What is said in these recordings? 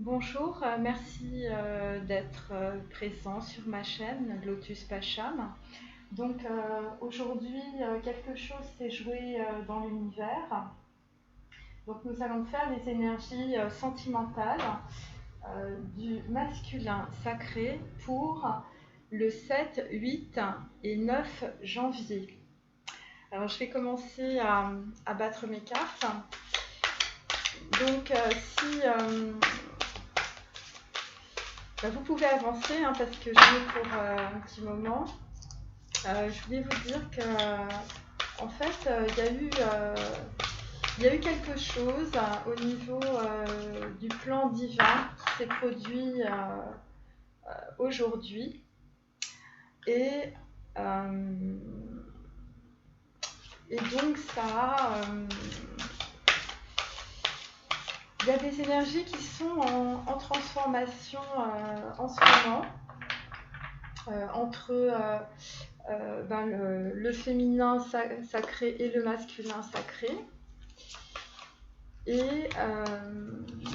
Bonjour, merci d'être présent sur ma chaîne Lotus Pacham. Donc aujourd'hui, quelque chose s'est joué dans l'univers. Donc nous allons faire les énergies sentimentales du masculin sacré pour le 7, 8 et 9 janvier. Alors je vais commencer à battre mes cartes. Donc vous pouvez avancer parce que j'en ai pour un petit moment. Je voulais vous dire que en fait, il y a eu quelque chose au niveau du plan divin qui s'est produit aujourd'hui. Et, donc il y a des énergies qui sont en transformation en ce moment entre le féminin sacré et le masculin sacré. Et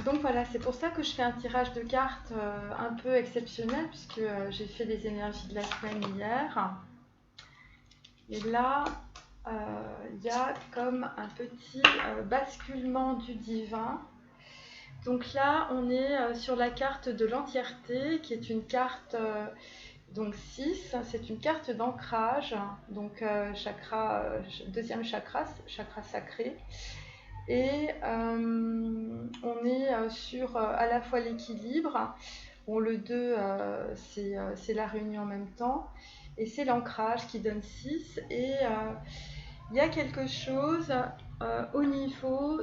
donc voilà, c'est pour ça que je fais un tirage de cartes un peu exceptionnel, puisque j'ai fait les énergies de la semaine hier. Et là, il y a comme un petit basculement du divin. Donc là, on est sur la carte de l'entièreté, qui est une carte donc 6, c'est une carte d'ancrage, donc chakra, deuxième chakra sacré. Et on est sur à la fois l'équilibre, bon, le 2 c'est la réunion en même temps, et c'est l'ancrage qui donne 6. Et il y a quelque chose au niveau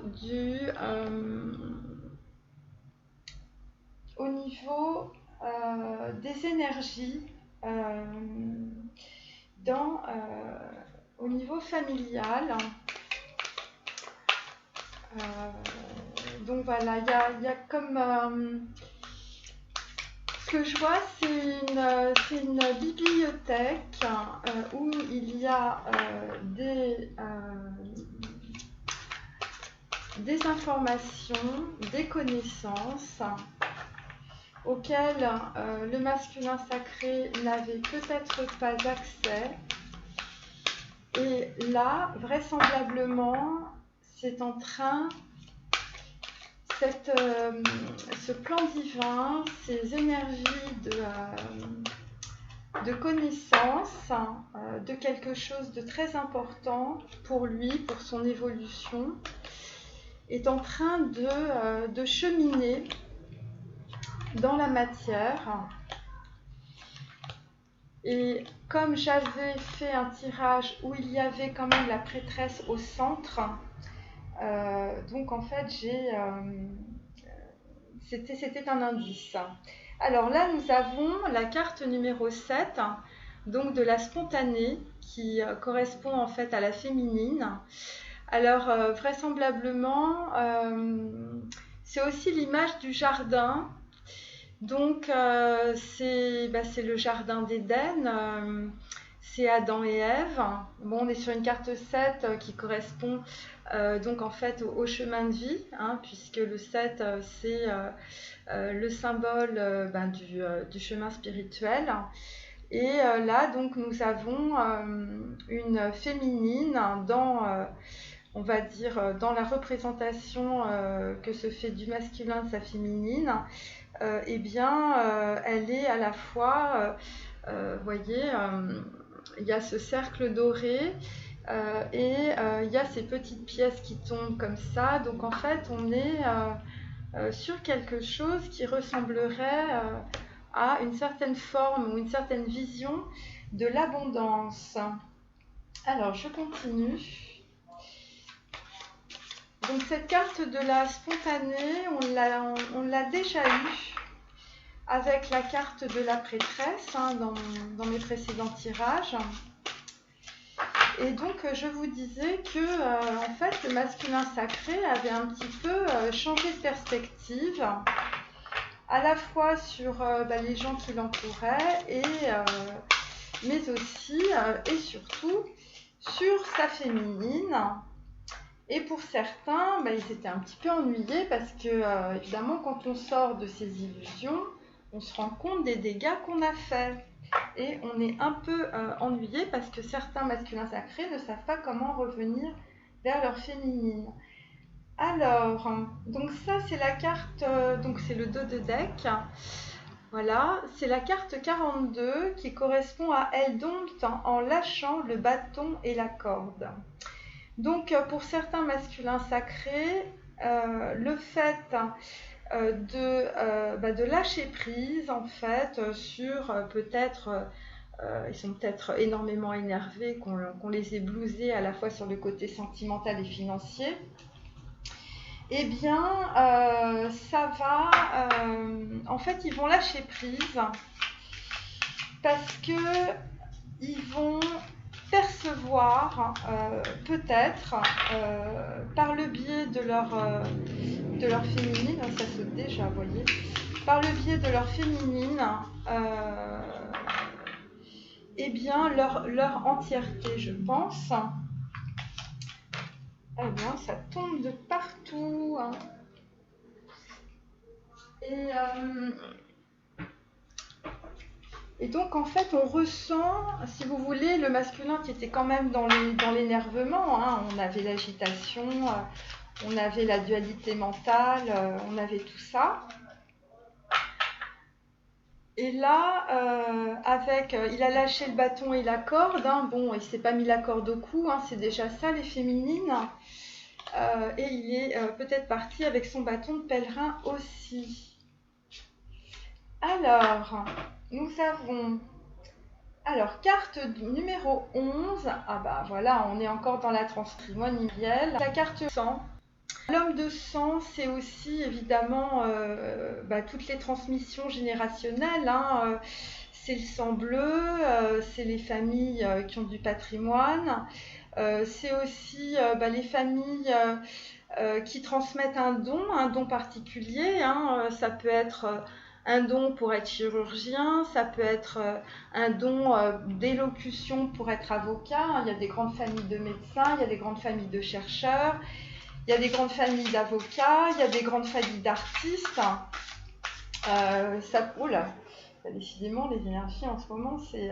des énergies au niveau familial. Donc voilà, il y a comme ce que je vois, c'est une bibliothèque où il y a des informations, des connaissances auxquelles le masculin sacré n'avait peut-être pas accès. Et là, vraisemblablement, c'est en train, ce plan divin, ces énergies de connaissance, de quelque chose de très important pour lui, pour son évolution, est en train de cheminer dans la matière. Et comme j'avais fait un tirage où il y avait quand même la prêtresse au centre, donc en fait c'était un indice. Alors là nous avons la carte numéro 7, donc de la spontanée, qui correspond en fait à la féminine. Alors vraisemblablement c'est aussi l'image du jardin. Donc c'est le jardin d'Éden, c'est Adam et Ève. Bon, on est sur une carte 7 qui correspond donc en fait au chemin de vie, puisque le 7 c'est le symbole du chemin spirituel. Et là donc nous avons une féminine on va dire dans la représentation que se fait du masculin de sa féminine. Elle est à la fois, voyez, il y a ce cercle doré et il y a ces petites pièces qui tombent comme ça. Donc en fait, on est sur quelque chose qui ressemblerait à une certaine forme ou une certaine vision de l'abondance. Alors, je continue. Donc cette carte de la spontanée, on l'a déjà eue avec la carte de la prêtresse dans mes précédents tirages. Et donc je vous disais que en fait le masculin sacré avait un petit peu changé de perspective, à la fois sur les gens qui l'entouraient, mais aussi et surtout sur sa féminine. Et pour certains, ils étaient un petit peu ennuyés parce que, évidemment, quand on sort de ces illusions, on se rend compte des dégâts qu'on a faits. Et on est un peu ennuyé parce que certains masculins sacrés ne savent pas comment revenir vers leur féminine. Alors, donc ça c'est la carte, donc c'est le dos de deck. Voilà, c'est la carte 42 qui correspond à Elle dompte en lâchant le bâton et la corde. Donc pour certains masculins sacrés, le fait de lâcher prise en fait sur peut-être ils sont peut-être énormément énervés, qu'on les ait blousés à la fois sur le côté sentimental et financier, eh bien, ça va... en fait, ils vont lâcher prise parce qu'ils vont percevoir, peut-être, par le biais de leur féminine, ça saute déjà, vous voyez, par le biais de leur féminine, eh bien, leur entièreté, je pense. Eh bien, ça tombe de partout. Hein. Et donc, en fait, on ressent, si vous voulez, le masculin qui était quand même dans l'énervement. Hein. On avait l'agitation, on avait la dualité mentale, on avait tout ça. Et là, il a lâché le bâton et la corde. Hein. Bon, il ne s'est pas mis la corde au cou, hein. C'est déjà ça, les féminines. Et il est peut-être parti avec son bâton de pèlerin aussi. Alors, nous avons... Alors, carte numéro 11. Ah bah voilà, on est encore dans la transmatrimoniale. La carte 100. L'homme de sang, c'est aussi évidemment toutes les transmissions générationnelles. Hein. C'est le sang bleu, c'est les familles qui ont du patrimoine. C'est aussi les familles qui transmettent un don particulier. Hein. Ça peut être un don pour être chirurgien, ça peut être un don d'élocution pour être avocat. Hein. Il y a des grandes familles de médecins, il y a des grandes familles de chercheurs. Il y a des grandes familles d'avocats, il y a des grandes familles d'artistes. Oh là, décidément, les énergies en ce moment, c'est,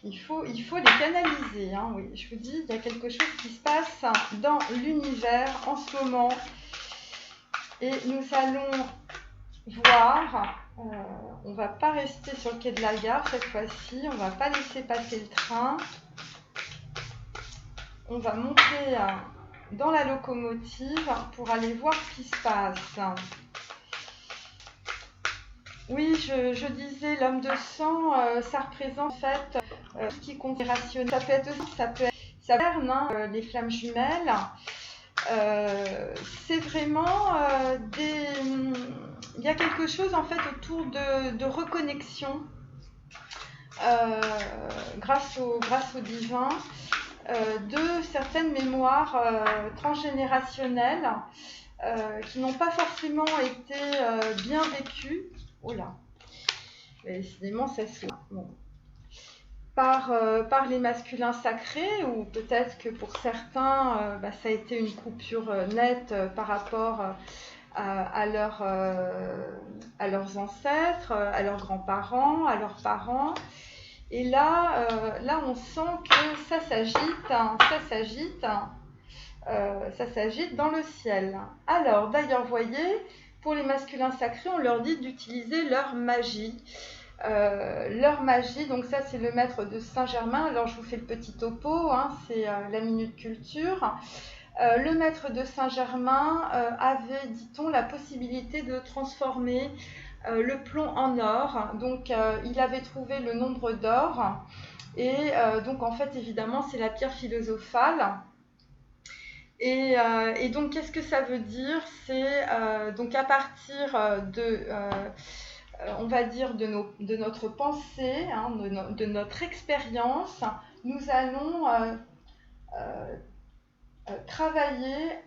il faut les canaliser. Hein, oui, je vous dis, il y a quelque chose qui se passe dans l'univers en ce moment. Et nous allons voir, on ne va pas rester sur le quai de la gare cette fois-ci, on ne va pas laisser passer le train. On va monter... dans la locomotive pour aller voir ce qui se passe. Oui, je disais, l'homme de sang, ça représente en fait ce qui est considérationnel. Ça peut être aussi, les flammes jumelles. C'est vraiment il y a quelque chose en fait autour de reconnexion grâce au divin. De certaines mémoires transgénérationnelles qui n'ont pas forcément été bien vécues. Oh là, décidément, ça se bon. Par les masculins sacrés, ou peut-être que pour certains, ça a été une coupure nette par rapport à leurs ancêtres, à leurs grands-parents, à leurs parents. Et là, on sent que ça s'agite dans le ciel. Alors, d'ailleurs, vous voyez, pour les masculins sacrés, on leur dit d'utiliser leur magie. Donc ça, c'est le maître de Saint-Germain. Alors, je vous fais le petit topo, hein, c'est la Minute Culture. Le maître de Saint-Germain avait, dit-on, la possibilité de transformer le plomb en or. Donc il avait trouvé le nombre d'or et donc en fait évidemment c'est la pierre philosophale et donc qu'est-ce que ça veut dire? C'est donc à partir on va dire de notre pensée, hein, de notre expérience, nous allons travailler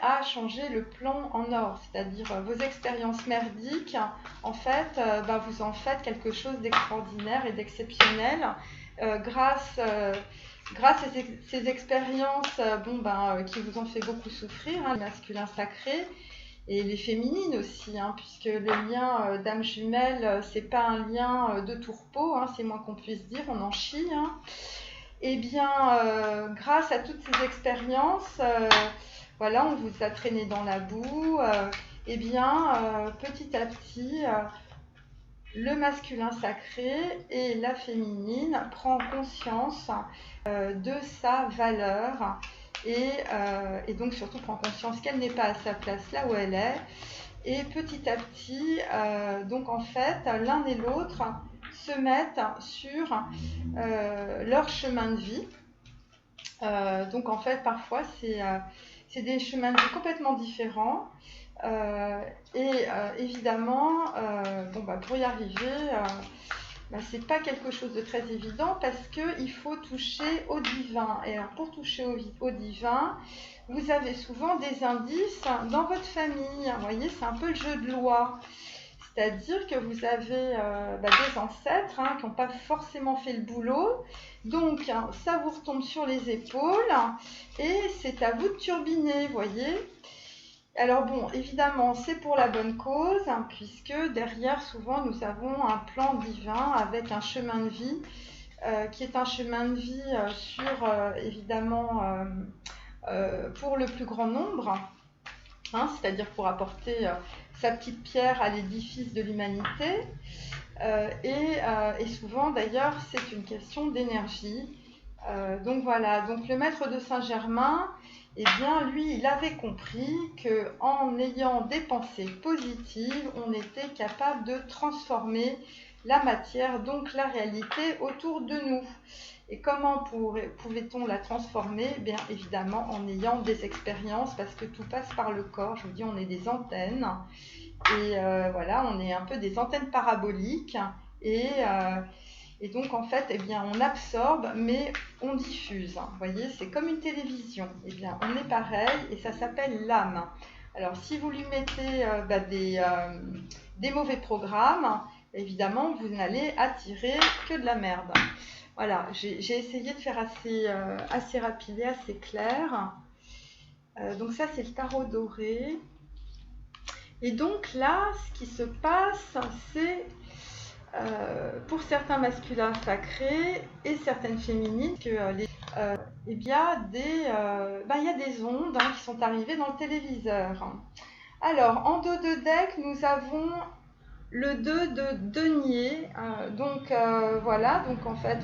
à changer le plomb en or, c'est-à-dire vos expériences merdiques, en fait, vous en faites quelque chose d'extraordinaire et d'exceptionnel grâce grâce à ces expériences qui vous ont fait beaucoup souffrir, hein, le masculin sacré et les féminines aussi, hein, puisque le lien d'âme jumelle, c'est pas un lien de tourpeau, hein, c'est moins qu'on puisse dire, on en chie. Hein. Eh bien, grâce à toutes ces expériences, voilà, on vous a traîné dans la boue. Eh bien, petit à petit, le masculin sacré et la féminine prend conscience de sa valeur et donc surtout prend conscience qu'elle n'est pas à sa place là où elle est. Et petit à petit, donc en fait, l'un et l'autre se mettent sur leur chemin de vie. Donc en fait, parfois, c'est des chemins de vie complètement différents. Évidemment, pour y arriver, c'est pas quelque chose de très évident parce qu'il faut toucher au divin. Et alors, pour toucher au divin, vous avez souvent des indices dans votre famille. Vous voyez, c'est un peu le jeu de loi. C'est-à-dire que vous avez des ancêtres qui n'ont pas forcément fait le boulot. Donc, ça vous retombe sur les épaules et c'est à vous de turbiner, vous voyez. Alors bon, évidemment, c'est pour la bonne cause, puisque derrière, souvent, nous avons un plan divin avec un chemin de vie, qui est un chemin de vie évidemment, pour le plus grand nombre, hein, c'est-à-dire pour apporter sa petite pierre à l'édifice de l'humanité. Et souvent, d'ailleurs, c'est une question d'énergie. Donc voilà, donc le maître de Saint-Germain, eh bien, lui, il avait compris qu'en ayant des pensées positives, on était capable de transformer la matière, donc la réalité autour de nous. Et comment pouvait-on la transformer? Bien évidemment, en ayant des expériences, parce que tout passe par le corps. Je vous dis, on est des antennes. Et voilà, on est un peu des antennes paraboliques. Et donc, en fait, eh bien, on absorbe, mais on diffuse. Vous voyez, c'est comme une télévision. Eh bien, on est pareil et ça s'appelle l'âme. Alors, si vous lui mettez des mauvais programmes, évidemment, vous n'allez attirer que de la merde. Voilà, j'ai essayé de faire assez rapide et assez clair. Donc ça, c'est le tarot doré. Et donc là, ce qui se passe, c'est... pour certains masculins sacrés et certaines féminines, il y a des ondes qui sont arrivées dans le téléviseur. Alors, en dos de deck, nous avons le 2 de denier. Voilà, donc en fait,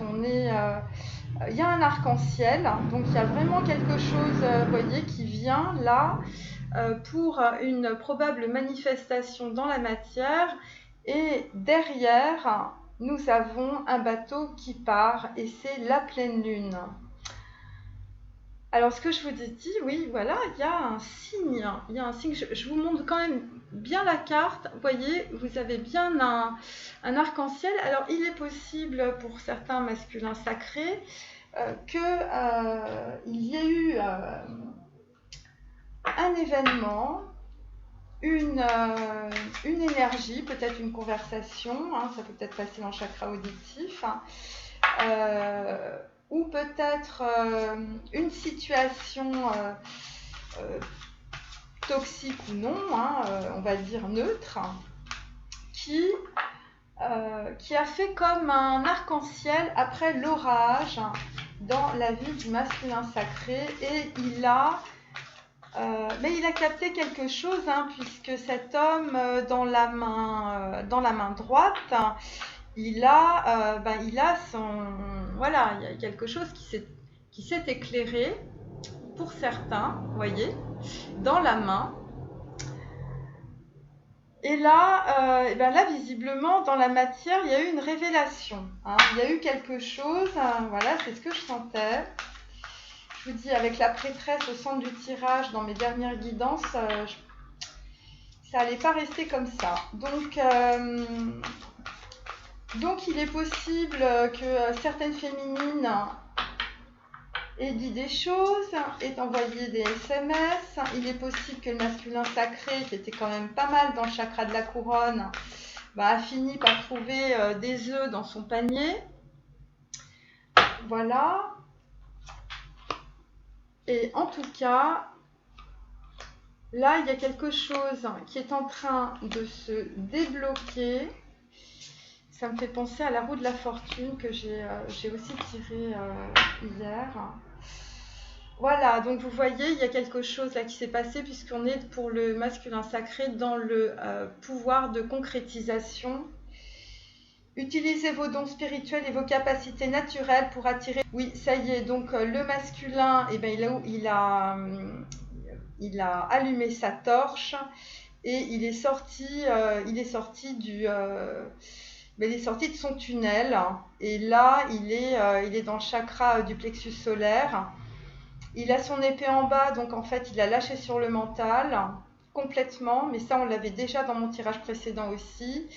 il y a un arc-en-ciel, donc il y a vraiment quelque chose, vous voyez, qui vient là pour une probable manifestation dans la matière. Et derrière, nous avons un bateau qui part et c'est la pleine lune. Alors, ce que je vous ai dit, oui, voilà, il y a un signe. Il y a un signe. Je vous montre quand même bien la carte. Vous voyez, vous avez bien un arc-en-ciel. Alors, il est possible pour certains masculins sacrés qu'il y ait eu un événement, une énergie, peut-être une conversation, ça peut peut-être passer dans le chakra auditif, ou peut-être une situation toxique ou non, on va dire neutre, qui a fait comme un arc-en-ciel après l'orage dans la vie du masculin sacré, et mais il a capté quelque chose, puisque cet homme, dans la main droite, il a voilà, il y a quelque chose qui s'est éclairé, pour certains, vous voyez, dans la main. Et là, visiblement, dans la matière, il y a eu une révélation. Il y a eu quelque chose, voilà, c'est ce que je sentais. Je vous dis, avec la prêtresse au centre du tirage dans mes dernières guidances, ça n'allait pas rester comme ça. Donc il est possible que certaines féminines aient dit des choses, aient envoyé des SMS. Il est possible que le masculin sacré, qui était quand même pas mal dans le chakra de la couronne, a fini par trouver des œufs dans son panier. Voilà. Et en tout cas, là, il y a quelque chose qui est en train de se débloquer. Ça me fait penser à la roue de la fortune que j'ai aussi tirée hier. Voilà, donc vous voyez, il y a quelque chose là qui s'est passé puisqu'on est pour le masculin sacré dans le pouvoir de concrétisation. Utilisez vos dons spirituels et vos capacités naturelles pour attirer... Oui, ça y est, donc le masculin, eh ben, il a allumé sa torche et il est sorti de son tunnel. Et là, il est dans le chakra du plexus solaire. Il a son épée en bas, donc en fait, il a lâché sur le mental complètement. Mais ça, on l'avait déjà dans mon tirage précédent aussi.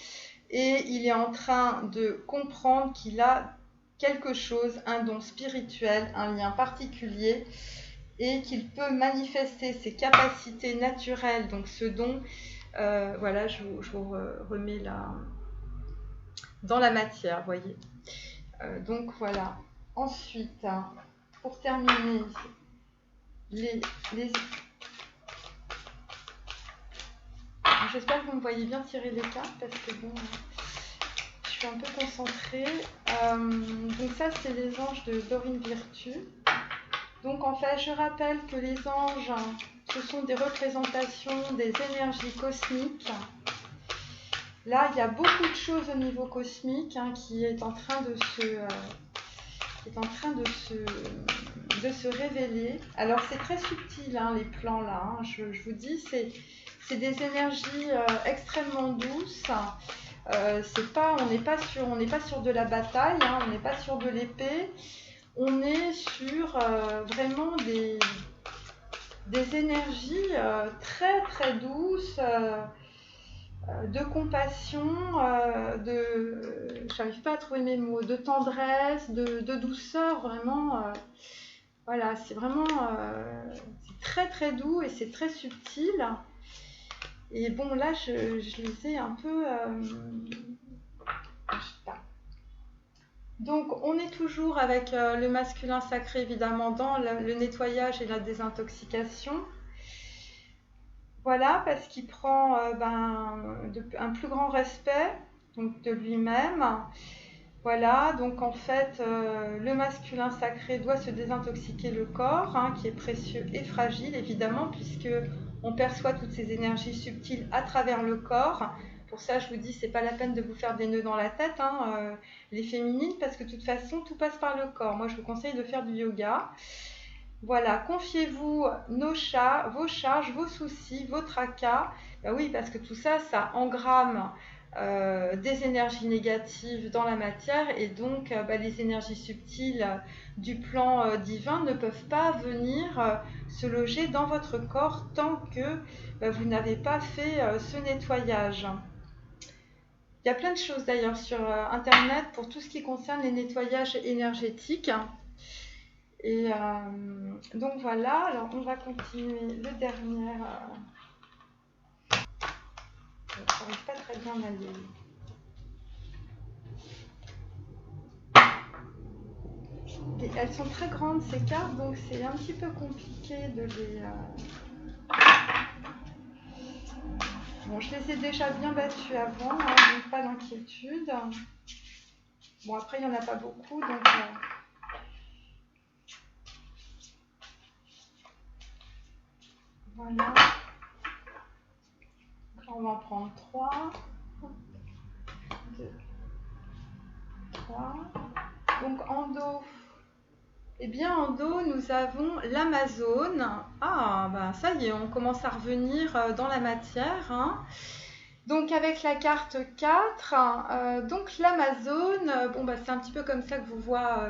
Et il est en train de comprendre qu'il a quelque chose, un don spirituel, un lien particulier, et qu'il peut manifester ses capacités naturelles, donc ce don, voilà, je vous remets là, dans la matière, vous voyez. Donc voilà. Ensuite, pour terminer, j'espère que vous me voyez bien tirer les cartes, parce que bon... je suis un peu concentrée. Donc ça, c'est les anges de Dorine Virtue. Donc en fait, je rappelle que les anges, ce sont des représentations des énergies cosmiques. Là, il y a beaucoup de choses au niveau cosmique qui est en train de se révéler. Alors c'est très subtil, les plans là. Je vous dis, c'est des énergies extrêmement douces. On n'est pas sur de la bataille, on n'est pas sur de l'épée, on est sur vraiment des énergies très très douces, de compassion, j'arrive pas à trouver mes mots, de tendresse, de douceur, vraiment. Voilà, c'est vraiment c'est très très doux et c'est très subtil. Et bon, là, je les ai un peu... Donc, on est toujours avec le masculin sacré, évidemment, dans le nettoyage et la désintoxication. Voilà, parce qu'il prend un plus grand respect donc, de lui-même. Voilà, donc en fait, le masculin sacré doit se désintoxiquer le corps, qui est précieux et fragile, évidemment, puisque on perçoit toutes ces énergies subtiles à travers le corps. Pour ça, je vous dis, c'est pas la peine de vous faire des nœuds dans la tête, les féminines, parce que de toute façon, tout passe par le corps. Moi, je vous conseille de faire du yoga. Voilà, confiez-vous vos charges, vos soucis, vos tracas. Ben oui, parce que tout ça, ça engramme des énergies négatives dans la matière et donc les énergies subtiles du plan divin ne peuvent pas venir se loger dans votre corps tant que vous n'avez pas fait ce nettoyage. Il y a plein de choses d'ailleurs sur internet pour tout ce qui concerne les nettoyages énergétiques. Et donc voilà, alors on va continuer le dernier. Je n'arrive pas très bien à lire. Et elles sont très grandes ces cartes, donc c'est un petit peu compliqué de les... Bon, je les ai déjà bien battues avant, donc pas d'inquiétude. Bon, après, il n'y en a pas beaucoup, donc... Voilà. Là, on va en prendre 3. 2, 3. Donc, en dos... Eh bien, en dos, nous avons l'Amazone. Ah, ben ça y est, on commence à revenir dans la matière. Donc, avec la carte 4, donc l'Amazone, c'est un petit peu comme ça que vous voit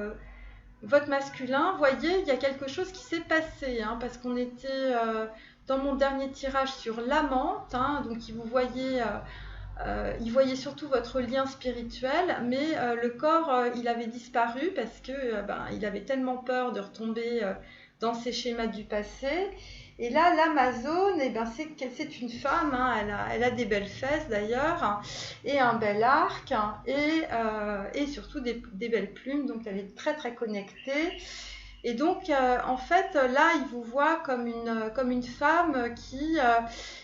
votre masculin. Vous voyez, il y a quelque chose qui s'est passé, parce qu'on était dans mon dernier tirage sur l'amante, donc vous voyez... il voyait surtout votre lien spirituel, mais le corps, il avait disparu parce que il avait tellement peur de retomber dans ses schémas du passé. Et là, l'Amazone, c'est une femme, elle a des belles fesses d'ailleurs, et un bel arc, et surtout des belles plumes, donc elle est très très connectée. Et donc, en fait, là, il vous voit comme une femme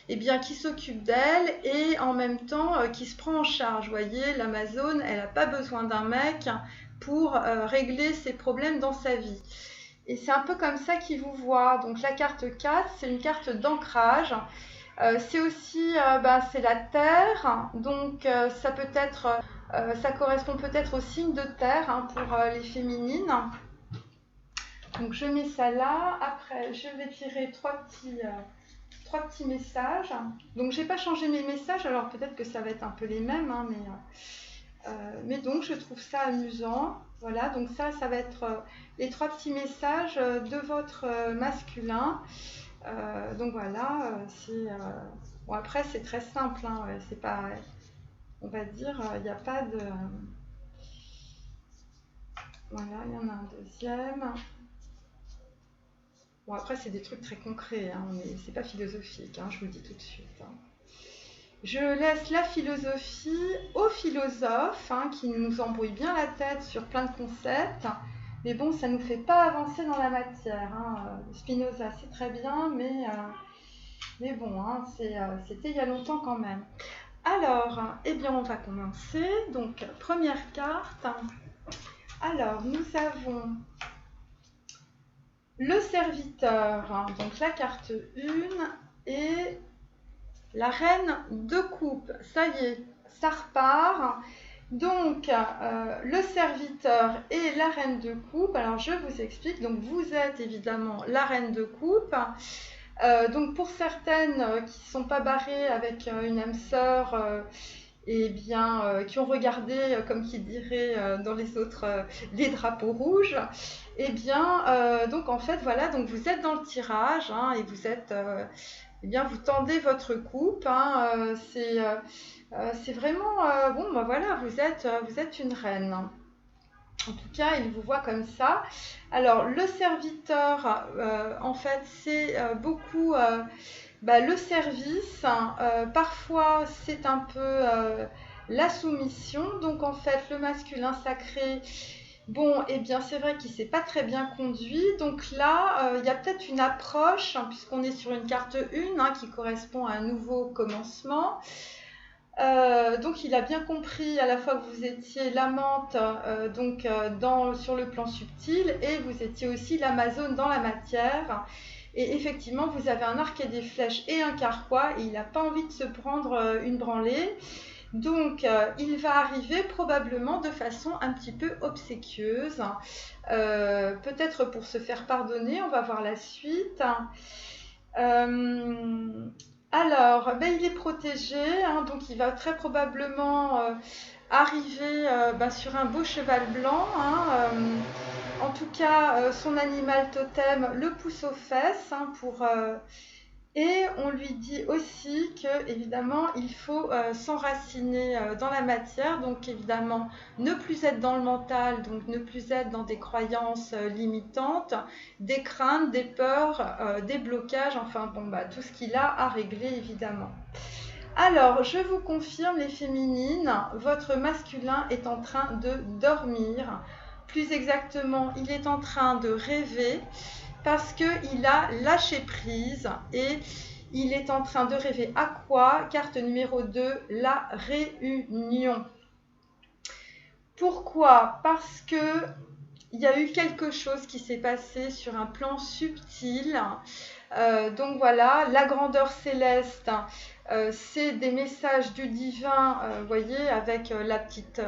eh bien, qui s'occupe d'elle et en même temps qui se prend en charge. Vous voyez, l'Amazone, elle n'a pas besoin d'un mec pour régler ses problèmes dans sa vie. Et c'est un peu comme ça qu'il vous voit. Donc, la carte 4, c'est une carte d'ancrage. C'est aussi c'est la terre, donc ça correspond peut-être au signe de terre hein, pour les féminines. Donc je mets ça là. Après, je vais tirer trois petits messages. Donc j'ai pas changé mes messages, alors peut-être que ça va être un peu les mêmes, hein, mais donc je trouve ça amusant. Voilà, donc ça va être les 3 petits messages de votre masculin. Donc voilà, bon après c'est très simple, hein, c'est pas, on va dire, il n'y a pas de, voilà, il y en a un deuxième. Bon après c'est des trucs très concrets, hein, c'est pas philosophique, hein, je vous le dis tout de suite. Hein. Je laisse la philosophie aux philosophes hein, qui nous embrouillent bien la tête sur plein de concepts. Mais bon, ça ne nous fait pas avancer dans la matière. Hein. Spinoza, c'est très bien, mais bon, hein, c'était il y a longtemps quand même. Alors, eh bien, on va commencer. Donc, première carte. Alors, nous avons le serviteur, hein, donc la carte 1, et la reine de coupe. Ça y est, ça repart. Donc, le serviteur et la reine de coupe. Alors, je vous explique. Donc, vous êtes évidemment la reine de coupe. Donc, pour certaines qui ne sont pas barrées avec une âme sœur, eh bien, qui ont regardé, comme qui dirait dans les autres, les drapeaux rouges, eh bien, donc en fait, voilà, donc vous êtes dans le tirage hein, et vous êtes, eh bien, vous tendez votre coupe. Hein, c'est vraiment, bon, ben voilà, vous êtes une reine. En tout cas, il vous voit comme ça. Alors, le serviteur, en fait, c'est beaucoup le service. Parfois, c'est un peu la soumission. Donc, en fait, le masculin sacré, bon, eh bien, c'est vrai qu'il ne s'est pas très bien conduit. Donc là, il y a peut-être une approche, hein, puisqu'on est sur une carte 1 hein, qui correspond à un nouveau commencement. Donc il a bien compris à la fois que vous étiez l'amante sur le plan subtil et vous étiez aussi l'Amazone dans la matière. Et effectivement, vous avez un arc et des flèches et un carquois et il n'a pas envie de se prendre une branlée. Donc il va arriver probablement de façon un petit peu obséquieuse, peut-être pour se faire pardonner, on va voir la suite. Alors, il est protégé, hein, donc il va très probablement arriver sur un beau cheval blanc. Hein, en tout cas, son animal totem le pousse aux fesses et on lui dit aussi que évidemment il faut s'enraciner dans la matière, donc évidemment ne plus être dans le mental, donc ne plus être dans des croyances limitantes, des craintes, des peurs, des blocages, enfin bon tout ce qu'il a à régler évidemment. Alors, je vous confirme les féminines, votre masculin est en train de dormir, plus exactement il est en train de rêver, parce qu'il a lâché prise et il est en train de rêver à quoi? Carte numéro 2, la réunion. Pourquoi? Parce que il y a eu quelque chose qui s'est passé sur un plan subtil. Donc voilà, la grandeur céleste, c'est des messages du divin, vous voyez, avec la petite...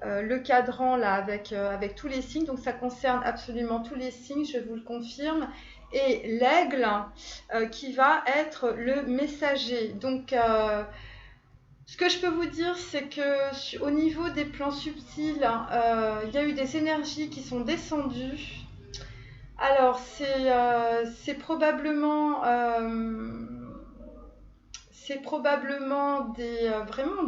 le cadran là avec tous les signes, donc ça concerne absolument tous les signes, je vous le confirme, et l'aigle qui va être le messager. Donc ce que je peux vous dire, c'est que au niveau des plans subtils, il y a eu des énergies qui sont descendues. Alors c'est probablement vraiment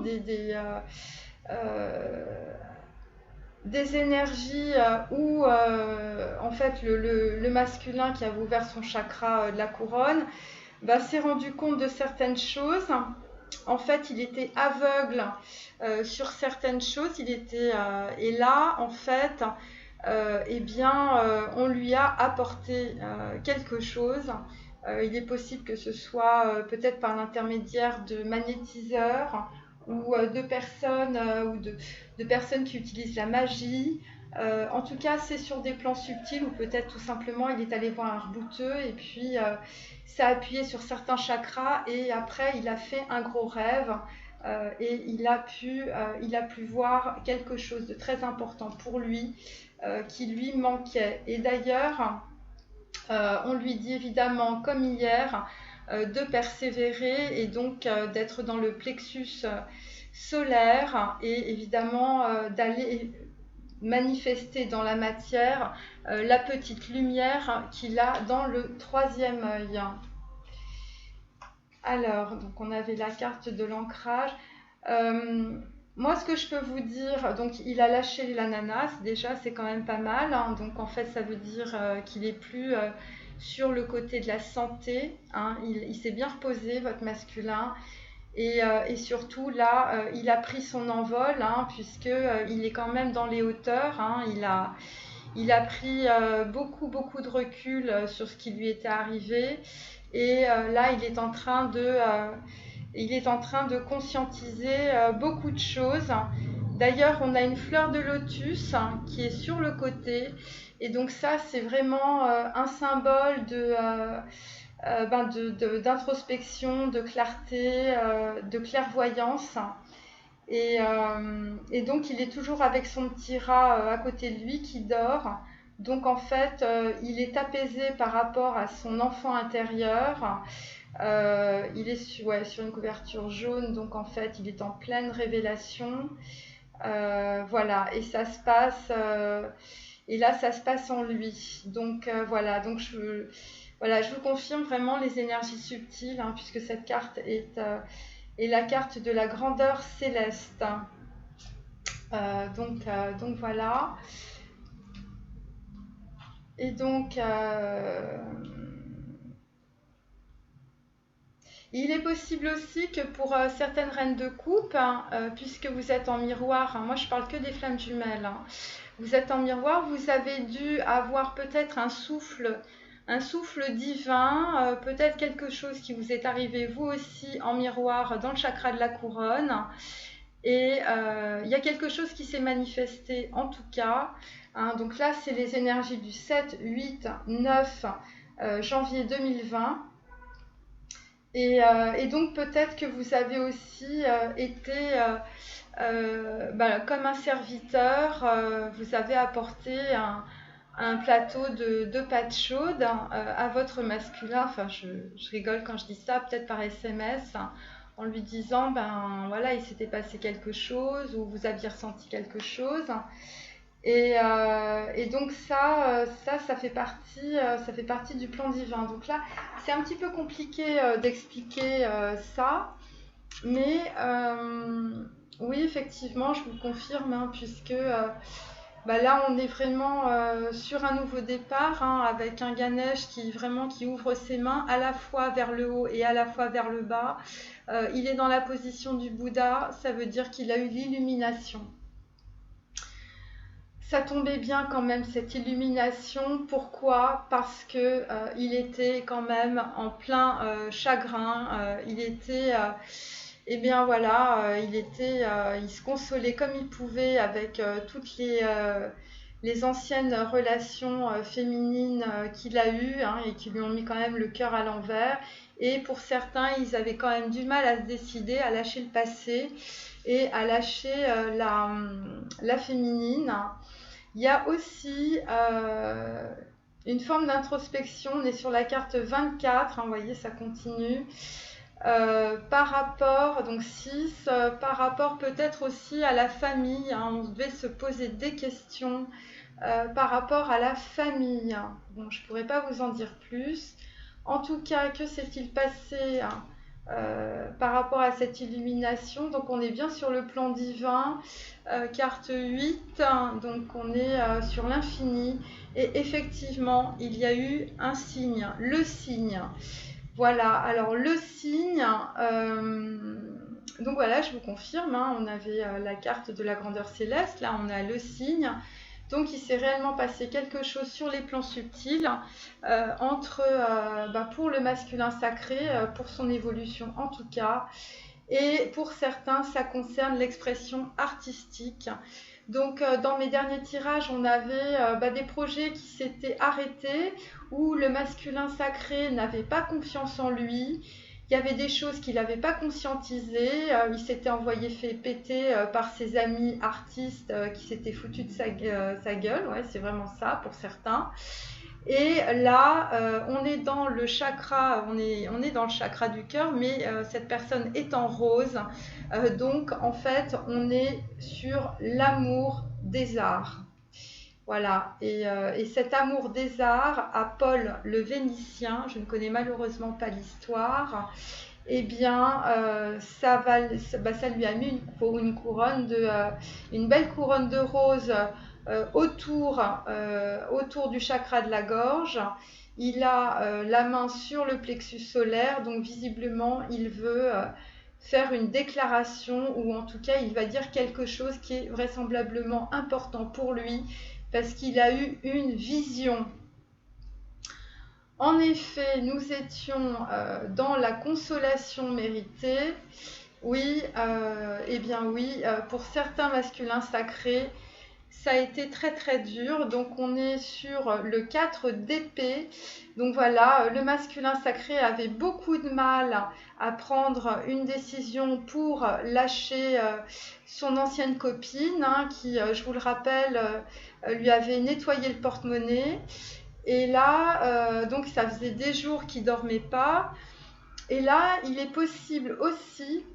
des énergies où en fait le masculin qui avait ouvert son chakra de la couronne s'est rendu compte de certaines choses. En fait, il était aveugle sur certaines choses. Et là, en fait, eh bien, on lui a apporté quelque chose. Il est possible que ce soit peut-être par l'intermédiaire de magnétiseurs ou de personnes qui utilisent la magie. En tout cas, c'est sur des plans subtils ou peut-être tout simplement il est allé voir un rebouteux et puis ça a appuyé sur certains chakras et après il a fait un gros rêve et il a pu voir quelque chose de très important pour lui qui lui manquait. Et d'ailleurs, on lui dit évidemment, comme hier, de persévérer et donc d'être dans le plexus solaire et évidemment d'aller manifester dans la matière la petite lumière qu'il a dans le troisième œil. Alors, donc on avait la carte de l'ancrage. Moi, ce que je peux vous dire, donc il a lâché l'ananas, déjà c'est quand même pas mal, hein. Donc en fait, ça veut dire qu'il est plus sur le côté de la santé, hein. Il s'est bien reposé, votre masculin. Et surtout là, il a pris son envol, hein, puisque il est quand même dans les hauteurs, hein. Il a pris beaucoup de recul sur ce qui lui était arrivé. Et là, il est en train de conscientiser beaucoup de choses. D'ailleurs, on a une fleur de lotus qui est sur le côté. Et donc ça, c'est vraiment un symbole d'introspection, de clarté, de clairvoyance. Et donc, il est toujours avec son petit rat à côté de lui qui dort. Donc, en fait, il est apaisé par rapport à son enfant intérieur. Il est sur une couverture jaune, donc en fait, il est en pleine révélation. Voilà, et ça se passe, et là, ça se passe en lui. Donc voilà, donc je vous confirme vraiment les énergies subtiles, hein, puisque cette carte est la carte de la grandeur céleste. Donc voilà. Et donc, il est possible aussi que pour certaines reines de coupe, hein, puisque vous êtes en miroir, hein, moi je parle que des flammes jumelles, hein, vous êtes en miroir, vous avez dû avoir peut-être un souffle divin, peut-être quelque chose qui vous est arrivé vous aussi en miroir dans le chakra de la couronne. Et il y a quelque chose qui s'est manifesté en tout cas, hein. Donc là, c'est les énergies du 7, 8, 9 janvier 2020. Et donc peut-être que vous avez aussi été comme un serviteur, vous avez apporté un plateau de pâtes chaudes à votre masculin. Enfin, je rigole quand je dis ça, peut-être par SMS, hein, en lui disant, ben voilà, il s'était passé quelque chose ou vous aviez ressenti quelque chose. Et donc ça fait partie du plan divin. Donc là, c'est un petit peu compliqué d'expliquer ça, mais oui, effectivement, je vous le confirme, hein, puisque là, on est vraiment sur un nouveau départ, hein, avec un Ganesh qui ouvre ses mains à la fois vers le haut et à la fois vers le bas. Il est dans la position du Bouddha, ça veut dire qu'il a eu l'illumination. Ça tombait bien quand même cette illumination. Pourquoi? Parce que il était quand même en plein chagrin. Il était, eh bien voilà, il se consolait comme il pouvait avec toutes les anciennes relations féminines qu'il a eues, hein, et qui lui ont mis quand même le cœur à l'envers. Et pour certains, ils avaient quand même du mal à se décider, à lâcher le passé et à lâcher la féminine. Il y a aussi une forme d'introspection. On est sur la carte 24, hein, vous voyez, ça continue. Par rapport, donc 6, par rapport peut-être aussi à la famille, hein, on devait se poser des questions par rapport à la famille. Bon, je ne pourrais pas vous en dire plus. En tout cas, que s'est-il passé, hein, par rapport à cette illumination? Donc on est bien sur le plan divin, carte 8, hein, donc on est sur l'infini, et effectivement il y a eu un signe, le signe. Voilà, alors le signe, donc voilà, je vous confirme, hein, on avait la carte de la grandeur céleste, là on a le signe. Donc il s'est réellement passé quelque chose sur les plans subtils pour le masculin sacré, pour son évolution en tout cas. Et pour certains, ça concerne l'expression artistique. Donc dans mes derniers tirages, on avait des projets qui s'étaient arrêtés, où le masculin sacré n'avait pas confiance en lui. Il y avait des choses qu'il n'avait pas conscientisées. Il s'était envoyé fait péter par ses amis artistes qui s'étaient foutus de sa gueule. Ouais, c'est vraiment ça pour certains. Et là, on est dans le chakra, on est dans le chakra du cœur, mais cette personne est en rose. Donc, en fait, on est sur l'amour des arts. Voilà, et cet amour des arts, à Paul le Vénitien, je ne connais malheureusement pas l'histoire, eh bien, ça lui a mis une couronne une belle couronne de roses autour du chakra de la gorge. Il a la main sur le plexus solaire, donc visiblement, il veut faire une déclaration, ou en tout cas, il va dire quelque chose qui est vraisemblablement important pour lui, parce qu'il a eu une vision. En effet, nous étions dans la consolation méritée. Oui, eh bien oui, pour certains masculins sacrés, ça a été très très dur. Donc on est sur le 4 d'épée. Donc voilà, le masculin sacré avait beaucoup de mal à prendre une décision pour lâcher son ancienne copine, qui, je vous le rappelle, lui avait nettoyé le porte-monnaie. Et là, donc ça faisait des jours qu'il ne dormait pas. Et là, il est possible aussi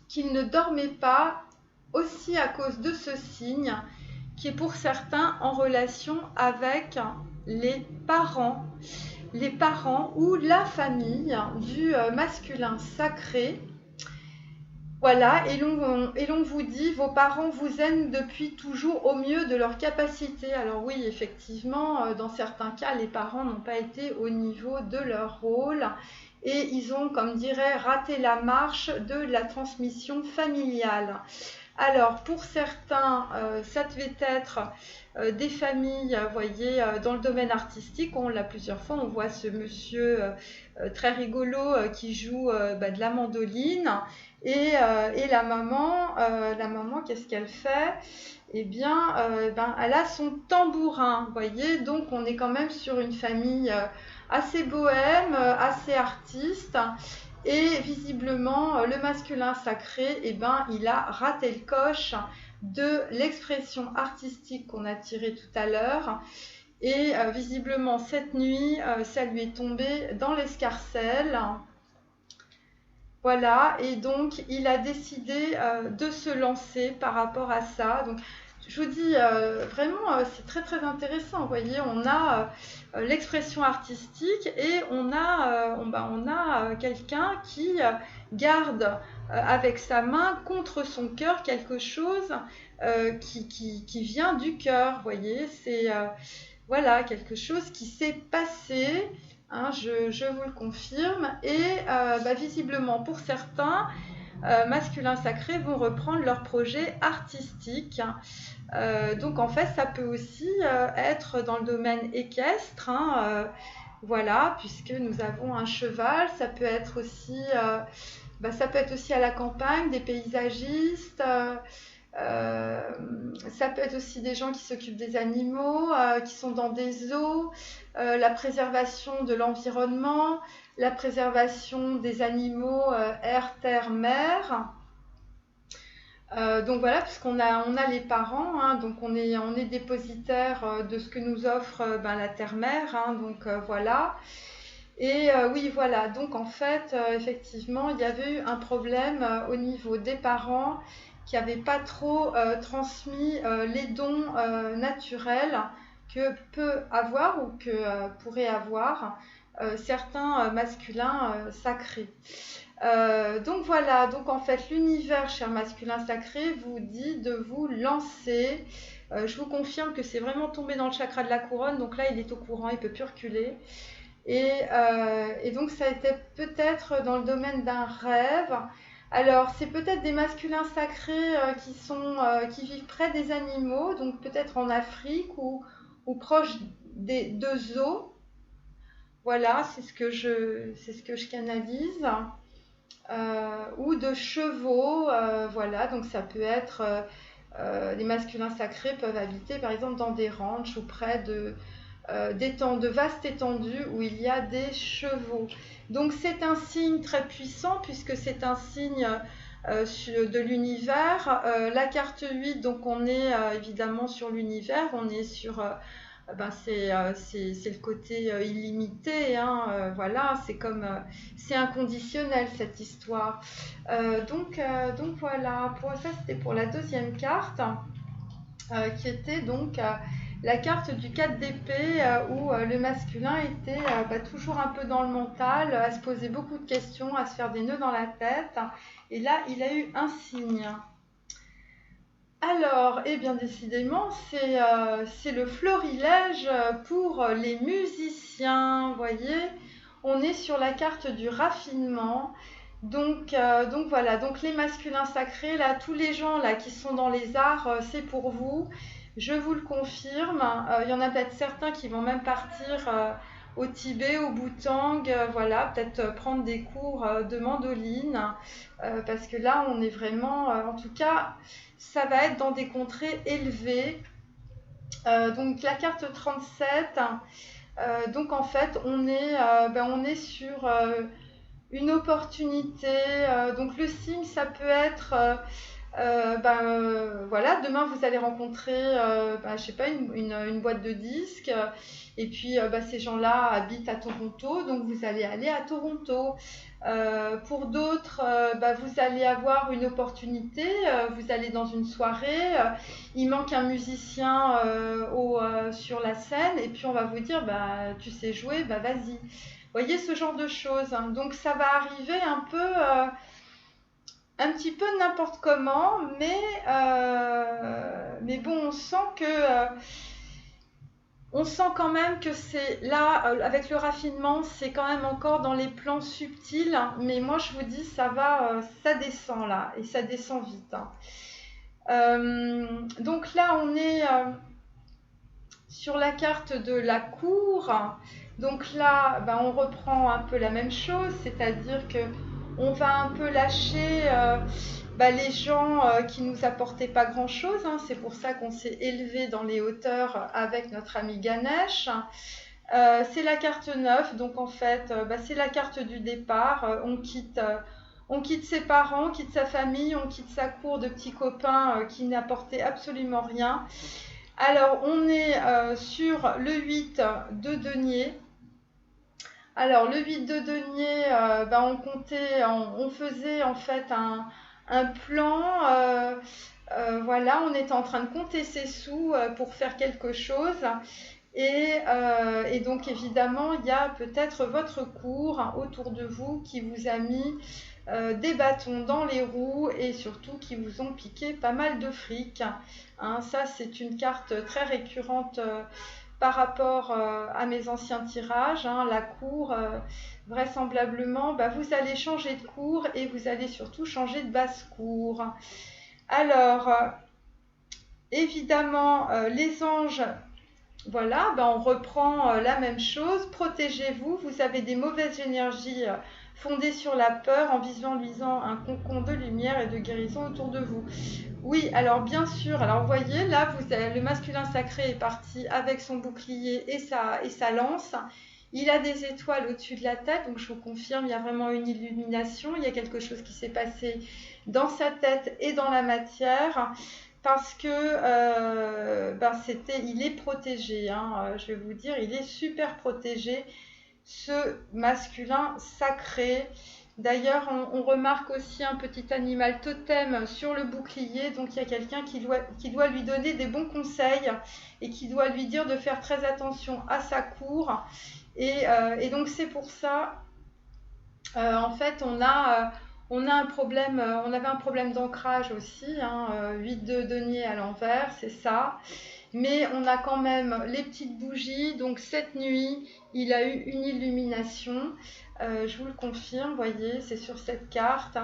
qu'il ne dormait pas aussi à cause de ce signe qui est pour certains en relation avec les parents ou la famille du masculin sacré. Voilà, et l'on vous dit, vos parents vous aiment depuis toujours au mieux de leur capacité. Alors oui, effectivement, dans certains cas, les parents n'ont pas été au niveau de leur rôle et ils ont, comme dirait, raté la marche de la transmission familiale. Alors, pour certains, ça devait être des familles, vous voyez, dans le domaine artistique, on l'a plusieurs fois, on voit ce monsieur très rigolo qui joue de la mandoline. Et la maman, qu'est-ce qu'elle fait? Eh bien, elle a son tambourin, vous voyez. Donc, on est quand même sur une famille assez bohème, assez artiste. Et visiblement, le masculin sacré, eh ben, il a raté le coche de l'expression artistique qu'on a tirée tout à l'heure. Et visiblement, cette nuit, ça lui est tombé dans l'escarcelle. Voilà, et donc il a décidé de se lancer par rapport à ça. Donc, je vous dis, vraiment, c'est très très intéressant. Vous voyez, on a l'expression artistique et on a quelqu'un qui garde avec sa main contre son cœur quelque chose qui vient du cœur. Vous voyez, c'est voilà, quelque chose qui s'est passé. Je vous le confirme. Et visiblement, pour certains, masculins sacrés vont reprendre leur projet artistique. Donc en fait, ça peut aussi être dans le domaine équestre. Voilà, puisque nous avons un cheval. Ça peut être aussi à la campagne, des paysagistes. Ça peut être aussi des gens qui s'occupent des animaux, qui sont dans des zoos, la préservation de l'environnement, la préservation des animaux air, terre, mer. Donc voilà, puisqu'on a les parents, donc on est dépositaire de ce que nous offre la terre-mer, donc voilà. Et oui, voilà, donc en fait, effectivement, il y avait eu un problème au niveau des parents qui n'avaient pas trop transmis les dons naturels que peut avoir ou que pourraient avoir certains masculins sacrés. Donc voilà, donc en fait l'univers, cher masculin sacré, vous dit de vous lancer. Je vous confirme que c'est vraiment tombé dans le chakra de la couronne, donc là il est au courant, il ne peut plus reculer. Et donc ça a été peut-être dans le domaine d'un rêve. Alors, c'est peut-être des masculins sacrés qui vivent près des animaux, donc peut-être en Afrique ou proche de zoos. Voilà, c'est ce que je canalise. Ou de chevaux, voilà, donc ça peut être les masculins sacrés peuvent habiter par exemple dans des ranchs ou près de vastes étendues où il y a des chevaux. Donc c'est un signe très puissant puisque c'est un signe de l'univers. La carte 8, donc on est évidemment sur l'univers, on est sur c'est le côté illimité, hein, voilà, c'est inconditionnel cette histoire. Donc voilà, ça c'était pour la deuxième carte, qui était donc la carte du 4 d'épée, où le masculin était toujours un peu dans le mental, à se poser beaucoup de questions, à se faire des nœuds dans la tête. Et là, il a eu un signe. Alors, eh bien décidément, c'est le florilège pour les musiciens. Vous voyez, on est sur la carte du raffinement. Donc voilà, donc les masculins sacrés, là, tous les gens là qui sont dans les arts, c'est pour vous. Je vous le confirme. Il y en a peut-être certains qui vont même partir au Tibet, au Bhoutan, voilà, peut-être prendre des cours de mandoline, parce que là, on est vraiment, en tout cas, ça va être dans des contrées élevées. Donc la carte 37, donc en fait, on est sur une opportunité. Donc le signe, ça peut être voilà, demain vous allez rencontrer, je sais pas, une boîte de disques, et puis ces gens-là habitent à Toronto, donc vous allez aller à Toronto. Pour d'autres, vous allez avoir une opportunité, vous allez dans une soirée, il manque un musicien sur la scène, et puis on va vous dire, tu sais jouer, vas-y. Vous voyez ce genre de choses, hein. Donc ça va arriver un petit peu n'importe comment, mais bon, on sent quand même que c'est là, avec le raffinement, c'est quand même encore dans les plans subtils, hein. Mais moi, je vous dis, ça descend là, et ça descend vite, hein. Donc là, on est sur la carte de la cour. Donc là, on reprend un peu la même chose, c'est-à-dire que on va un peu lâcher les gens qui nous apportaient pas grand-chose, hein. C'est pour ça qu'on s'est élevé dans les hauteurs avec notre ami Ganesh. C'est la carte 9, donc en fait, c'est la carte du départ. On quitte ses parents, on quitte sa famille, on quitte sa cour de petits copains qui n'apportaient absolument rien. Alors, on est sur le 8 de denier. Alors, le 8 de denier, on faisait en fait un plan. Voilà, on était en train de compter ses sous pour faire quelque chose. Et donc, évidemment, il y a peut-être votre cour, hein, autour de vous qui vous a mis des bâtons dans les roues et surtout qui vous ont piqué pas mal de fric, hein. Ça, c'est une carte très récurrente par rapport à mes anciens tirages, hein. La cour, vraisemblablement, vous allez changer de cour et vous allez surtout changer de basse-cour. Alors, évidemment, les anges, voilà, on reprend la même chose. Protégez-vous, vous avez des mauvaises énergies fondées sur la peur en visualisant un cocon de lumière et de guérison autour de vous. Oui, alors bien sûr, alors vous voyez, là, le masculin sacré est parti avec son bouclier et sa lance. Il a des étoiles au-dessus de la tête, donc je vous confirme, il y a vraiment une illumination, il y a quelque chose qui s'est passé dans sa tête et dans la matière. Parce que il est protégé, hein, je vais vous dire, il est super protégé, ce masculin sacré. D'ailleurs, on remarque aussi un petit animal totem sur le bouclier, donc il y a quelqu'un qui doit lui donner des bons conseils et qui doit lui dire de faire très attention à sa cour. Et donc c'est pour ça, en fait, on a un problème, on avait un problème d'ancrage aussi, hein, 8 de denier à l'envers, c'est ça. Mais on a quand même les petites bougies, donc cette nuit, il a eu une illumination. Je vous le confirme, voyez, c'est sur cette carte.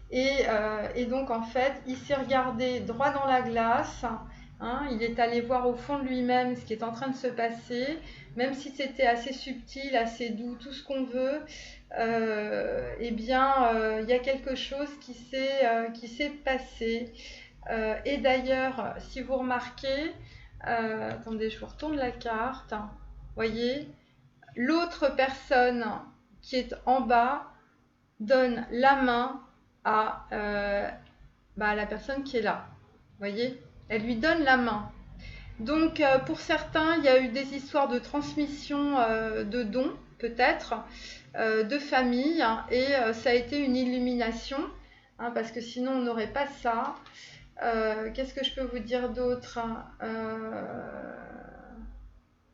Et donc en fait, il s'est regardé droit dans la glace, hein, il est allé voir au fond de lui-même ce qui est en train de se passer, même si c'était assez subtil, assez doux, tout ce qu'on veut. Eh bien, il y a quelque chose qui s'est passé. Et d'ailleurs, si vous remarquez, attendez, je vous retourne la carte. Voyez, l'autre personne qui est en bas donne la main à la personne qui est là. Voyez, elle lui donne la main. Donc, pour certains, il y a eu des histoires de transmission de dons, peut-être, de famille, hein, et ça a été une illumination, hein, parce que sinon on n'aurait pas ça. Qu'est-ce que je peux vous dire d'autre?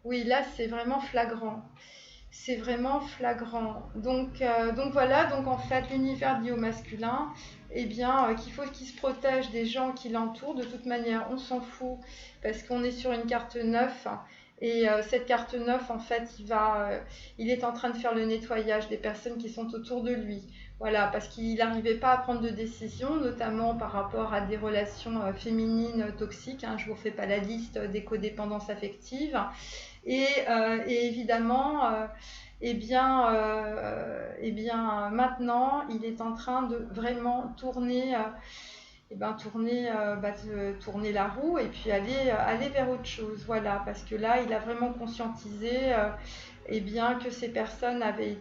Oui, là c'est vraiment flagrant. C'est vraiment flagrant. Donc voilà, donc en fait l'univers dit au masculin, eh bien qu'il faut qu'il se protège des gens qui l'entourent. De toute manière, on s'en fout parce qu'on est sur une carte 9. Et cette carte 9, en fait, il est en train de faire le nettoyage des personnes qui sont autour de lui. Voilà, parce qu'il n'arrivait pas à prendre de décision, notamment par rapport à des relations féminines toxiques, hein. Je ne vous refais pas la liste des codépendances affectives. Et évidemment, maintenant, il est en train de vraiment tourner la roue et puis aller vers autre chose. Voilà, parce que là, il a vraiment conscientisé que ces personnes n'avaient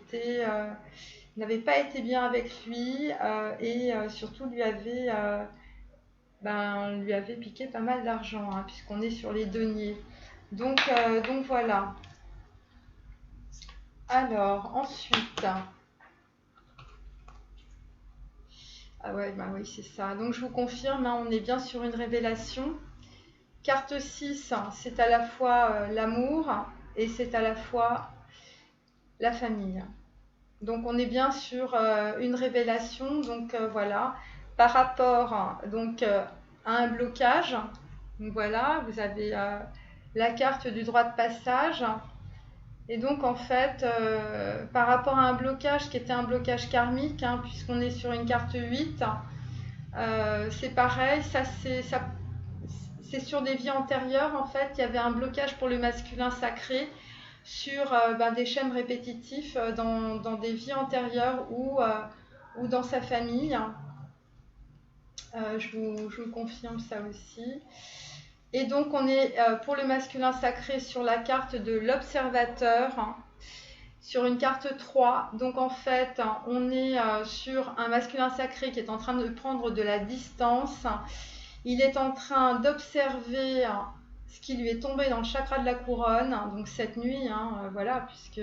pas été bien avec lui et surtout lui avaient piqué pas mal d'argent, hein, puisqu'on est sur les deniers. Donc voilà. Alors, ensuite... Ah ouais, bah oui, c'est ça. Donc je vous confirme, hein, on est bien sur une révélation. Carte 6, c'est à la fois l'amour et c'est à la fois la famille. Donc on est bien sur une révélation, donc voilà, par rapport donc à un blocage. Donc voilà, vous avez la carte du droit de passage. Et donc en fait, par rapport à un blocage qui était un blocage karmique, hein, puisqu'on est sur une carte 8, c'est pareil, c'est sur des vies antérieures en fait, il y avait un blocage pour le masculin sacré sur des schèmes répétitifs dans des vies antérieures ou dans sa famille. Je vous confirme ça aussi. Et donc on est pour le masculin sacré sur la carte de l'observateur, hein, sur une carte 3. Donc en fait on est sur un masculin sacré qui est en train de prendre de la distance. Il est en train d'observer ce qui lui est tombé dans le chakra de la couronne, donc cette nuit, hein, voilà, puisque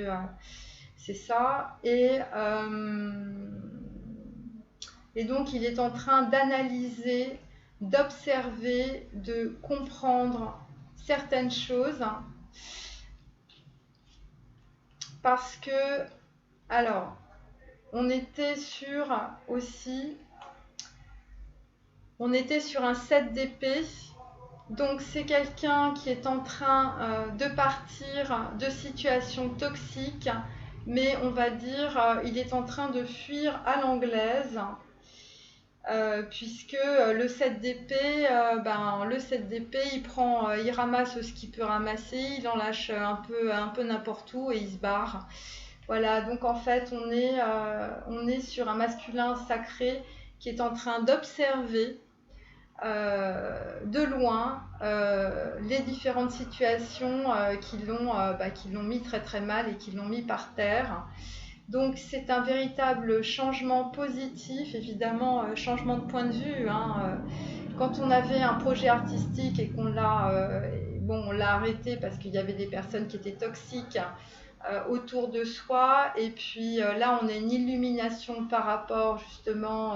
c'est ça. Et donc il est en train d'analyser, d'observer, de comprendre certaines choses. Parce que, alors, on était sur un 7 d'épée. Donc c'est quelqu'un qui est en train de partir de situations toxiques, mais on va dire il est en train de fuir à l'anglaise, puisque le 7 d'épée, il ramasse ce qu'il peut ramasser, il en lâche un peu n'importe où et il se barre. Voilà, donc en fait on est sur un masculin sacré qui est en train d'observer de loin les différentes situations qui l'ont mis très très mal et qui l'ont mis par terre. Donc c'est un véritable changement positif, évidemment changement de point de vue, hein. Quand on avait un projet artistique et qu'on on l'a arrêté parce qu'il y avait des personnes qui étaient toxiques autour de soi, et puis là on a une illumination par rapport justement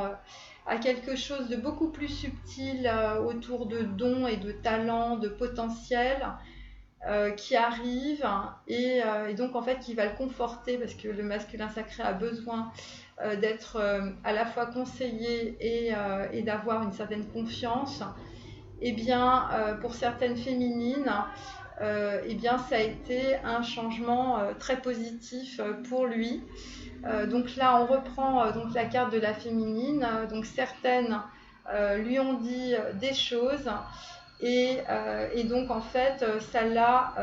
à quelque chose de beaucoup plus subtil autour de dons et de talents, de potentiel qui arrive et donc en fait qui va le conforter, parce que le masculin sacré a besoin d'être à la fois conseillé et d'avoir une certaine confiance. Et bien pour certaines féminines, eh bien, ça a été un changement très positif pour lui. Donc là, on reprend donc la carte de la féminine. Donc certaines lui ont dit des choses. Et donc en fait, ça l'a,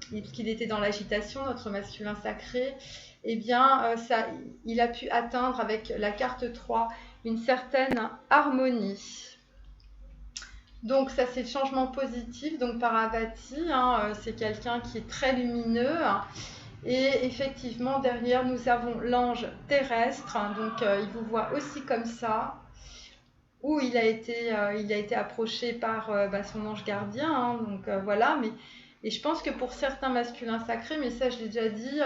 puisqu'il était dans l'agitation, notre masculin sacré, eh bien, il a pu atteindre avec la carte 3 une certaine harmonie. Donc ça c'est le changement positif, donc Parvati, c'est quelqu'un qui est très lumineux. Et effectivement, derrière, nous avons l'ange terrestre, donc il vous voit aussi comme ça, où il a été approché par son ange gardien, donc voilà. Et je pense que pour certains masculins sacrés, mais ça je l'ai déjà dit,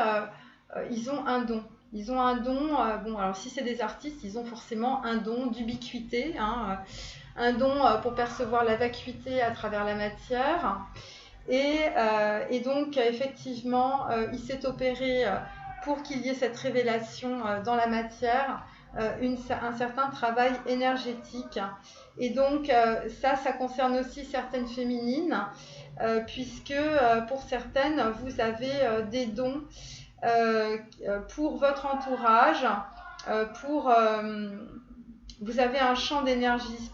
ils ont un don. Ils ont un don, bon alors si c'est des artistes, ils ont forcément un don d'ubiquité, un don pour percevoir la vacuité à travers la matière. Et donc, effectivement, il s'est opéré pour qu'il y ait cette révélation dans la matière, un certain travail énergétique. Et donc, ça concerne aussi certaines féminines, puisque pour certaines, vous avez des dons pour votre entourage, vous avez un champ d'énergie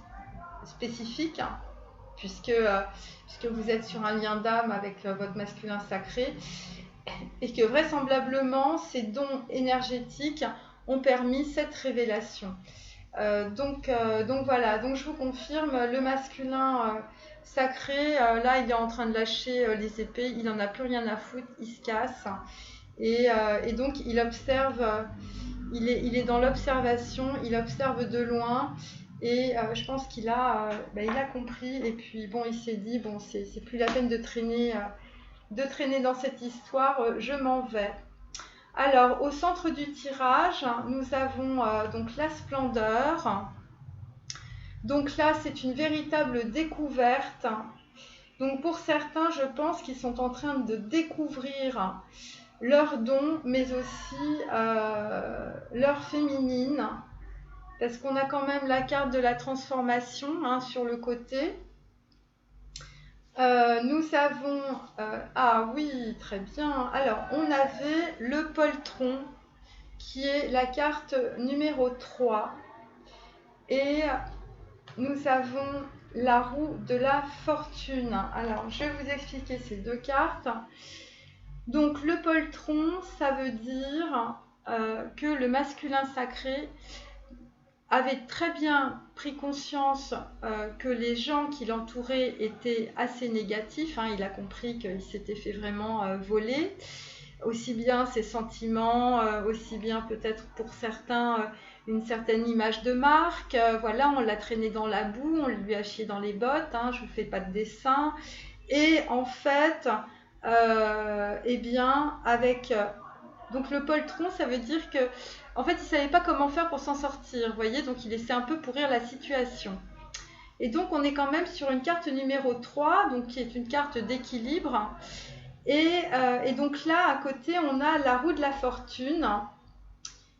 spécifique, puisque vous êtes sur un lien d'âme avec votre masculin sacré, et que vraisemblablement ces dons énergétiques ont permis cette révélation. Donc voilà, donc je vous confirme, le masculin sacré, là il est en train de lâcher les épées, il n'en a plus rien à foutre, il se casse, et donc il observe, il est dans l'observation, il observe de loin. Et je pense qu'il a compris, et puis bon, il s'est dit, bon, c'est plus la peine de traîner dans cette histoire, je m'en vais. Alors, au centre du tirage, nous avons donc la splendeur. Donc là, c'est une véritable découverte. Donc pour certains, je pense qu'ils sont en train de découvrir leurs dons, mais aussi leur féminine. Parce qu'on a quand même la carte de la transformation sur le côté. Nous avons... ah oui, très bien. Alors, on avait le poltron, qui est la carte numéro 3. Et nous avons la roue de la fortune. Alors, je vais vous expliquer ces deux cartes. Donc, le poltron, ça veut dire que le masculin sacré avait très bien pris conscience que les gens qui l'entouraient étaient assez négatifs. Il a compris qu'il s'était fait vraiment voler, aussi bien ses sentiments, aussi bien peut-être pour certains une certaine image de marque. Voilà, on l'a traîné dans la boue, on lui a chié dans les bottes, je ne vous fais pas de dessin. Et en fait, eh bien, avec... donc le poltron, ça veut dire que en fait, il ne savait pas comment faire pour s'en sortir, vous voyez, donc il laissait un peu pourrir la situation. Et donc, on est quand même sur une carte numéro 3, donc qui est une carte d'équilibre. Et donc là, à côté, on a la roue de la fortune,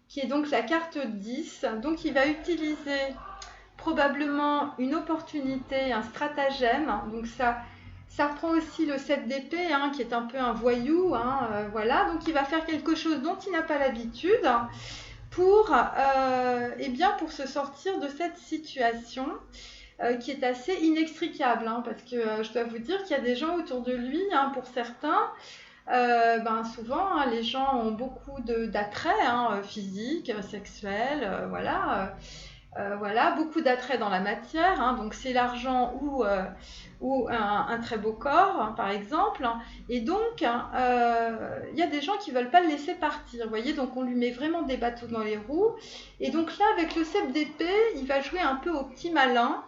qui est donc la carte 10. Donc, il va utiliser probablement une opportunité, un stratagème. Donc, ça reprend aussi le 7 d'épée, qui est un peu un voyou. Voilà, donc il va faire quelque chose dont il n'a pas l'habitude pour se sortir de cette situation qui est assez inextricable, parce que je dois vous dire qu'il y a des gens autour de lui, pour certains, souvent les gens ont beaucoup d'attrait physique, sexuel, voilà. Voilà, beaucoup d'attrait dans la matière, donc c'est l'argent ou un très beau corps, par exemple. Et donc, il y a des gens qui ne veulent pas le laisser partir, vous voyez, donc on lui met vraiment des bâtons dans les roues. Et donc là, avec le cep d'épée, il va jouer un peu au petit malin.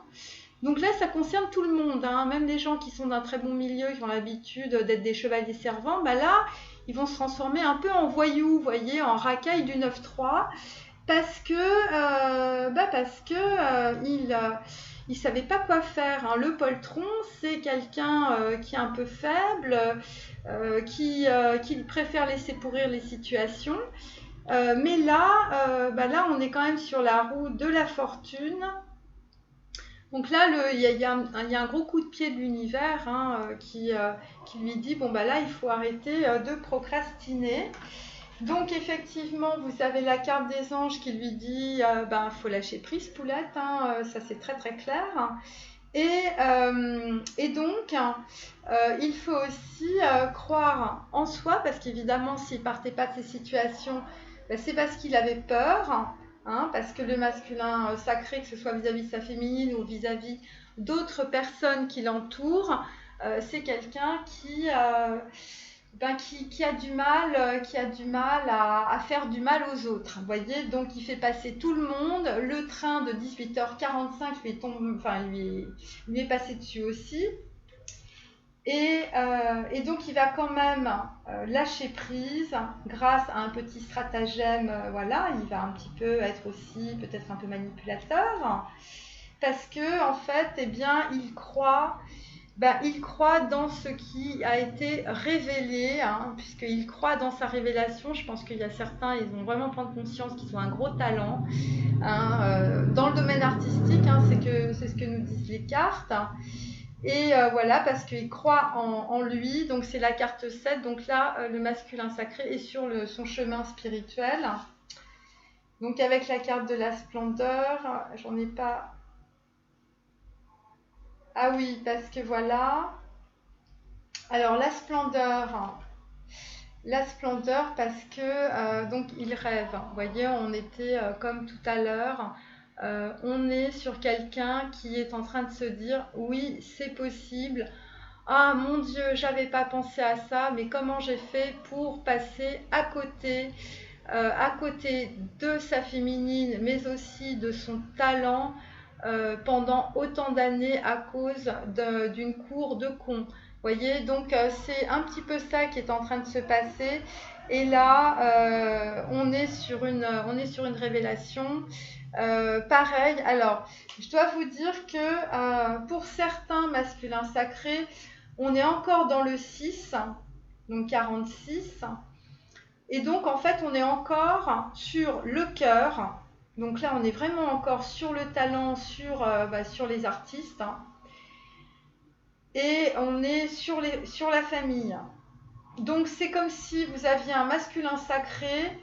Donc là, ça concerne tout le monde, même les gens qui sont d'un très bon milieu, qui ont l'habitude d'être des chevaliers servants, là, ils vont se transformer un peu en voyous, vous voyez, en racailles du 9-3. Parce que il savait pas quoi faire. Le poltron, c'est quelqu'un qui est un peu faible, qui préfère laisser pourrir les situations. Mais là, on est quand même sur la roue de la fortune. Donc là, il y a un gros coup de pied de l'univers qui lui dit, bon bah là, il faut arrêter de procrastiner. Donc effectivement, vous avez la carte des anges qui lui dit, ben faut lâcher prise, poulette, ça c'est très très clair. Et donc, il faut aussi croire en soi, parce qu'évidemment, s'il partait pas de ces situations, ben, c'est parce qu'il avait peur, parce que le masculin sacré, que ce soit vis-à-vis de sa féminine ou vis-à-vis d'autres personnes qui l'entourent, c'est quelqu'un qui a du mal à faire du mal aux autres. Vous voyez, donc il fait passer tout le monde. Le train de 18h45 lui est passé dessus aussi. Et donc il va quand même lâcher prise grâce à un petit stratagème. Voilà, il va un petit peu être aussi peut-être un peu manipulateur parce que en fait, eh bien, il croit dans ce qui a été révélé, puisqu'il croit dans sa révélation. Je pense qu'il y a certains, ils vont vraiment prendre conscience qu'ils ont un gros talent. Dans le domaine artistique, c'est ce que nous disent les cartes. Et voilà, parce qu'il croit en lui. Donc c'est la carte 7. Donc là, le masculin sacré est sur son chemin spirituel. Donc avec la carte de la splendeur, j'en ai pas... Ah oui, parce que voilà. Alors la splendeur parce que donc il rêve. Vous voyez, on était comme tout à l'heure, on est sur quelqu'un qui est en train de se dire oui, c'est possible. Ah mon Dieu, j'avais pas pensé à ça, mais comment j'ai fait pour passer à côté de sa féminine, mais aussi de son talent pendant autant d'années à cause d'une cour de cons. Voyez, donc c'est un petit peu ça qui est en train de se passer. Et là, on est sur une révélation. Pareil, alors, je dois vous dire que pour certains masculins sacrés, on est encore dans le 6, donc 46. Et donc, en fait, on est encore sur le cœur. Donc là, on est vraiment encore sur le talent, sur les artistes. Et on est sur la famille. Donc c'est comme si vous aviez un masculin sacré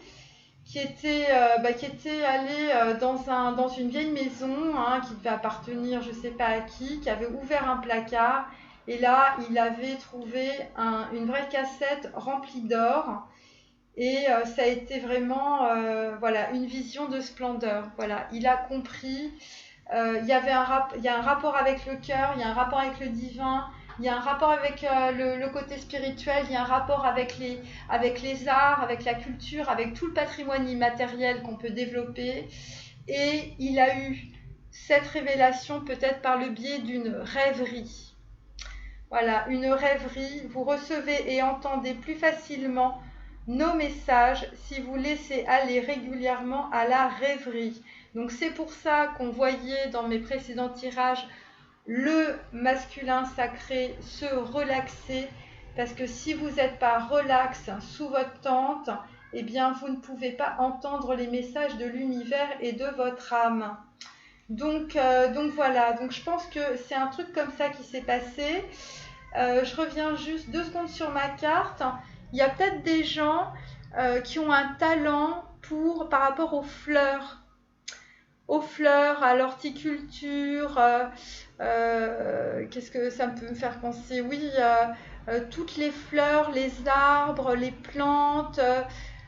qui était allé dans une vieille maison qui devait appartenir je ne sais pas à qui avait ouvert un placard et là il avait trouvé une vraie cassette remplie d'or et ça a été vraiment une vision de splendeur. Voilà, il a compris. Il y a un rapport avec le cœur, il y a un rapport avec le divin, il y a un rapport avec le côté spirituel, il y a un rapport avec les arts, avec la culture, avec tout le patrimoine immatériel qu'on peut développer. Et il a eu cette révélation peut-être par le biais d'une rêverie. Voilà, une rêverie. Vous recevez et entendez plus facilement nos messages si vous laissez aller régulièrement à la rêverie. Donc c'est pour ça qu'on voyait dans mes précédents tirages le masculin sacré se relaxer, parce que si vous n'êtes pas relax sous votre tente, eh bien vous ne pouvez pas entendre les messages de l'univers et de votre âme. Donc voilà, donc je pense que c'est un truc comme ça qui s'est passé. Je reviens juste 2 secondes sur ma carte. Il y a peut-être des gens qui ont un talent par rapport aux fleurs, à l'horticulture. Qu'est-ce que ça peut me faire penser? Oui, toutes les fleurs, les arbres, les plantes,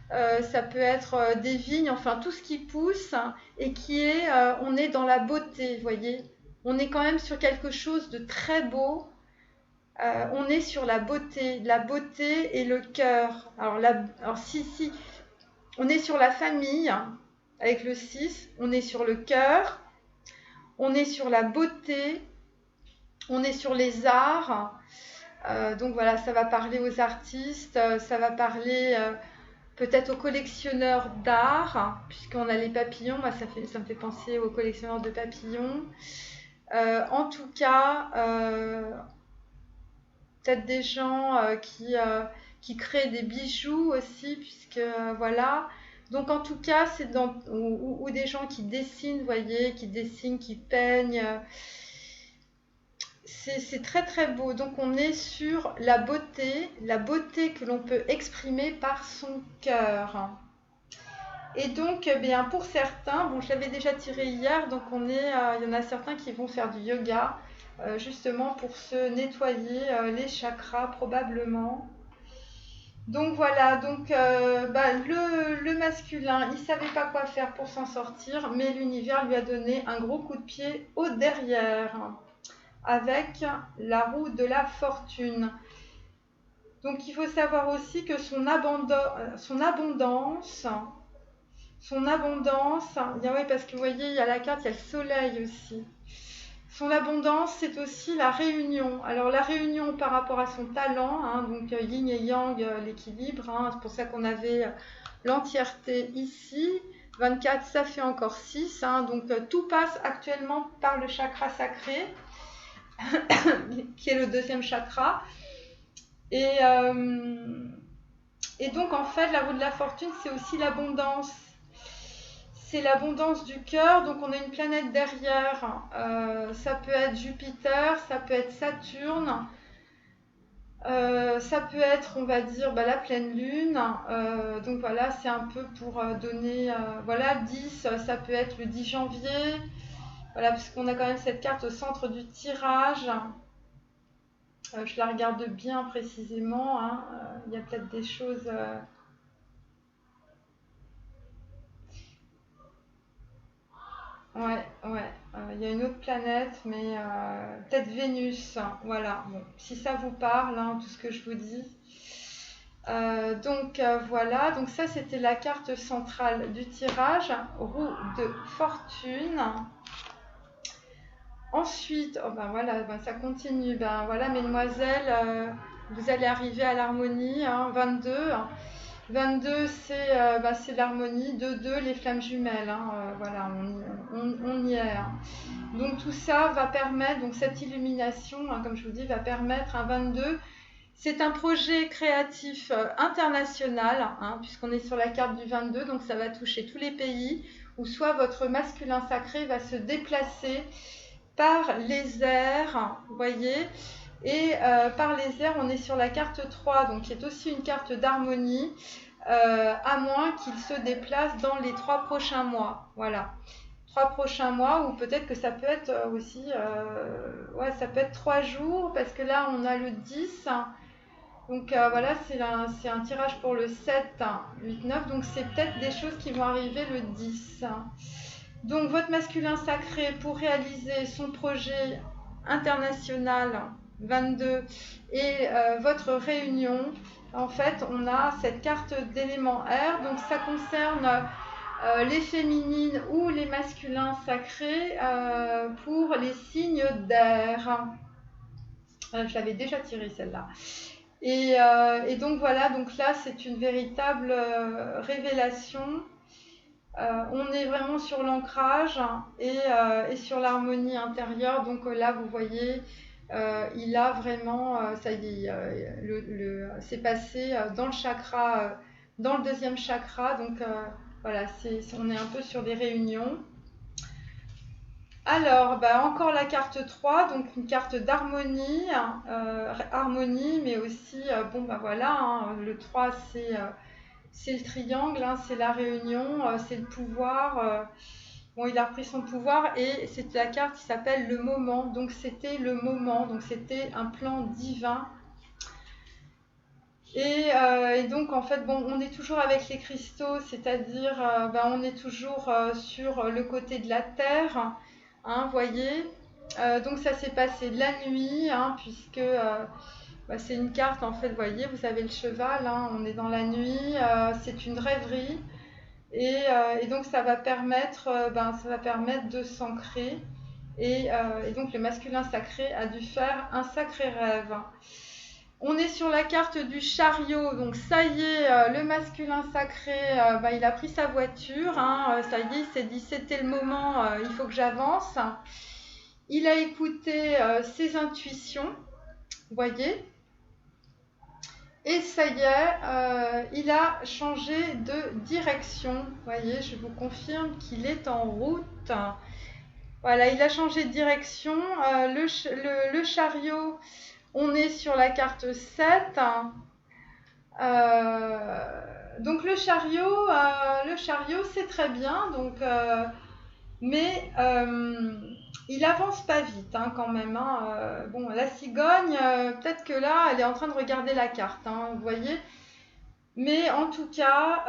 ça peut être des vignes, enfin tout ce qui pousse et on est dans la beauté, vous voyez. On est quand même sur quelque chose de très beau. On est sur la beauté et le cœur. Alors si, on est sur la famille avec le 6, on est sur le cœur, on est sur la beauté, on est sur les arts. Donc voilà, ça va parler aux artistes, ça va parler peut-être aux collectionneurs d'art, puisqu'on a les papillons. Moi, ça me fait penser aux collectionneurs de papillons. En tout cas, peut-être des gens qui créent des bijoux aussi, puisque voilà. Donc en tout cas, ou des gens qui dessinent, vous voyez, qui dessinent, qui peignent. c'est très très beau. Donc on est sur la beauté que l'on peut exprimer par son cœur. Et donc, eh bien, pour certains, bon, je l'avais déjà tiré hier, donc il y en a certains qui vont faire du yoga, justement pour se nettoyer les chakras probablement. Donc voilà, donc le masculin, il savait pas quoi faire pour s'en sortir, mais l'univers lui a donné un gros coup de pied au derrière avec la roue de la fortune. Donc il faut savoir aussi que son abondance, oui, parce que vous voyez, il y a la carte, il y a le soleil aussi. Son abondance, c'est aussi la réunion. Alors la réunion par rapport à son talent, hein, donc yin et yang, l'équilibre, hein, c'est pour ça qu'on avait l'entièreté ici. 24, ça fait encore 6, hein, donc tout passe actuellement par le chakra sacré, qui est le deuxième chakra. Et donc en fait, la roue de la fortune, c'est aussi l'abondance. C'est l'abondance du cœur, donc on a une planète derrière, ça peut être Jupiter, ça peut être Saturne, ça peut être, on va dire, la pleine lune, donc voilà, c'est un peu pour donner, voilà, 10, ça peut être le 10 janvier, voilà, parce qu'on a quand même cette carte au centre du tirage, je la regarde bien précisément, hein, il y a peut-être des choses... Ouais, il y a une autre planète, mais peut-être Vénus, voilà. Bon, si ça vous parle, hein, tout ce que je vous dis. Voilà, donc ça c'était la carte centrale du tirage, roue de fortune. Ensuite, ça continue. Ben voilà, mesdemoiselles, vous allez arriver à l'harmonie, hein, 22. 22, c'est l'harmonie. 2, les flammes jumelles. Hein, voilà, on y est. Hein. Donc tout ça va permettre, donc cette illumination, hein, comme je vous dis, va permettre un 22. C'est un projet créatif international, hein, puisqu'on est sur la carte du 22, donc ça va toucher tous les pays, où soit votre masculin sacré va se déplacer par les airs, vous voyez. Et par les airs, on est sur la carte 3, donc qui est aussi une carte d'harmonie, à moins qu'il se déplace dans les 3 prochains mois. Voilà. 3 prochains mois, ou peut-être que ça peut être aussi, ça peut être 3 jours, parce que là, on a le 10. Donc voilà, c'est un tirage pour le 7, 8, 9, donc c'est peut-être des choses qui vont arriver le 10. Donc votre masculin sacré, pour réaliser son projet international 22 et votre réunion, en fait on a cette carte d'élément air, donc ça concerne les féminines ou les masculins sacrés pour les signes d'air. Je l'avais déjà tiré celle-là. Et donc voilà, donc là c'est une véritable révélation. On est vraiment sur l'ancrage et sur l'harmonie intérieure. Donc là, vous voyez, il a vraiment, ça y est, c'est passé dans le chakra, dans le deuxième chakra. Donc voilà, on est un peu sur des réunions. Alors, encore la carte 3, donc une carte d'harmonie, harmonie, mais aussi, voilà, hein, le 3, c'est le triangle, hein, c'est la réunion, c'est le pouvoir. Il a repris son pouvoir et c'est la carte qui s'appelle le moment. Donc c'était le moment, donc c'était un plan divin. Et donc en fait, on est toujours avec les cristaux, c'est-à-dire on est toujours sur le côté de la terre, hein, voyez. Donc ça s'est passé de la nuit, hein, puisque c'est une carte, en fait, vous voyez, vous avez le cheval, hein, on est dans la nuit, c'est une rêverie, et donc ça va permettre de s'ancrer, et donc le masculin sacré a dû faire un sacré rêve. On est sur la carte du chariot, donc ça y est, le masculin sacré, il a pris sa voiture, hein, ça y est, il s'est dit c'était le moment, il faut que j'avance. Il a écouté ses intuitions, vous voyez. Et ça y est, il a changé de direction. Vous voyez, je vous confirme qu'il est en route. Voilà, il a changé de direction. Le chariot, on est sur la carte 7. Donc le chariot c'est très bien, donc, mais il avance pas vite hein, quand même. Hein. Bon, la cigogne, peut-être que là, elle est en train de regarder la carte, hein, vous voyez. Mais en tout cas,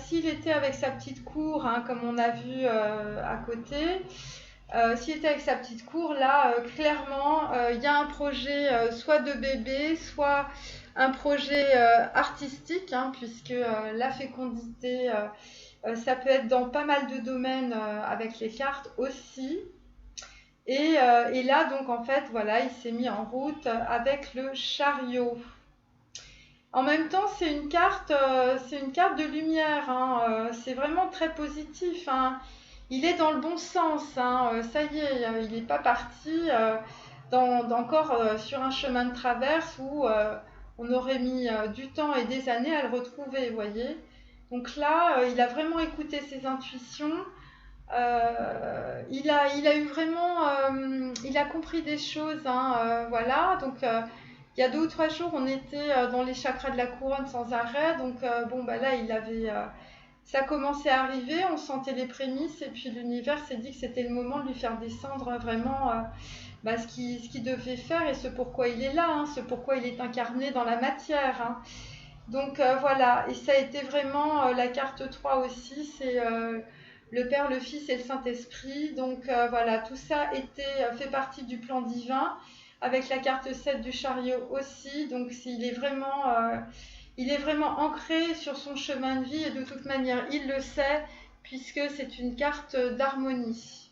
s'il était avec sa petite cour, hein, comme on a vu à côté, s'il était avec sa petite cour, là, clairement, il y a un projet soit de bébé, soit un projet artistique, hein, puisque la fécondité, ça peut être dans pas mal de domaines avec les cartes aussi. Et là, donc, en fait, voilà, il s'est mis en route avec le chariot. En même temps, c'est une carte de lumière, hein, c'est vraiment très positif, hein. Il est dans le bon sens, hein, ça y est, il n'est pas parti encore sur un chemin de traverse où on aurait mis du temps et des années à le retrouver, vous voyez. Donc là, il a vraiment écouté ses intuitions, il a eu vraiment, il a compris des choses, hein, voilà, donc il y a 2 ou 3 jours, on était dans les chakras de la couronne sans arrêt. Donc, bon, bah là, ça commençait à arriver. On sentait les prémices. Et puis, l'univers s'est dit que c'était le moment de lui faire descendre vraiment ce qu'il devait faire et ce pourquoi il est là, hein, ce pourquoi il est incarné dans la matière. Hein. Donc, voilà. Et ça a été vraiment la carte 3 aussi. C'est le Père, le Fils et le Saint-Esprit. Donc, voilà. Tout ça fait partie du plan divin, avec la carte 7 du chariot aussi. Donc il est vraiment ancré sur son chemin de vie et de toute manière il le sait puisque c'est une carte d'harmonie.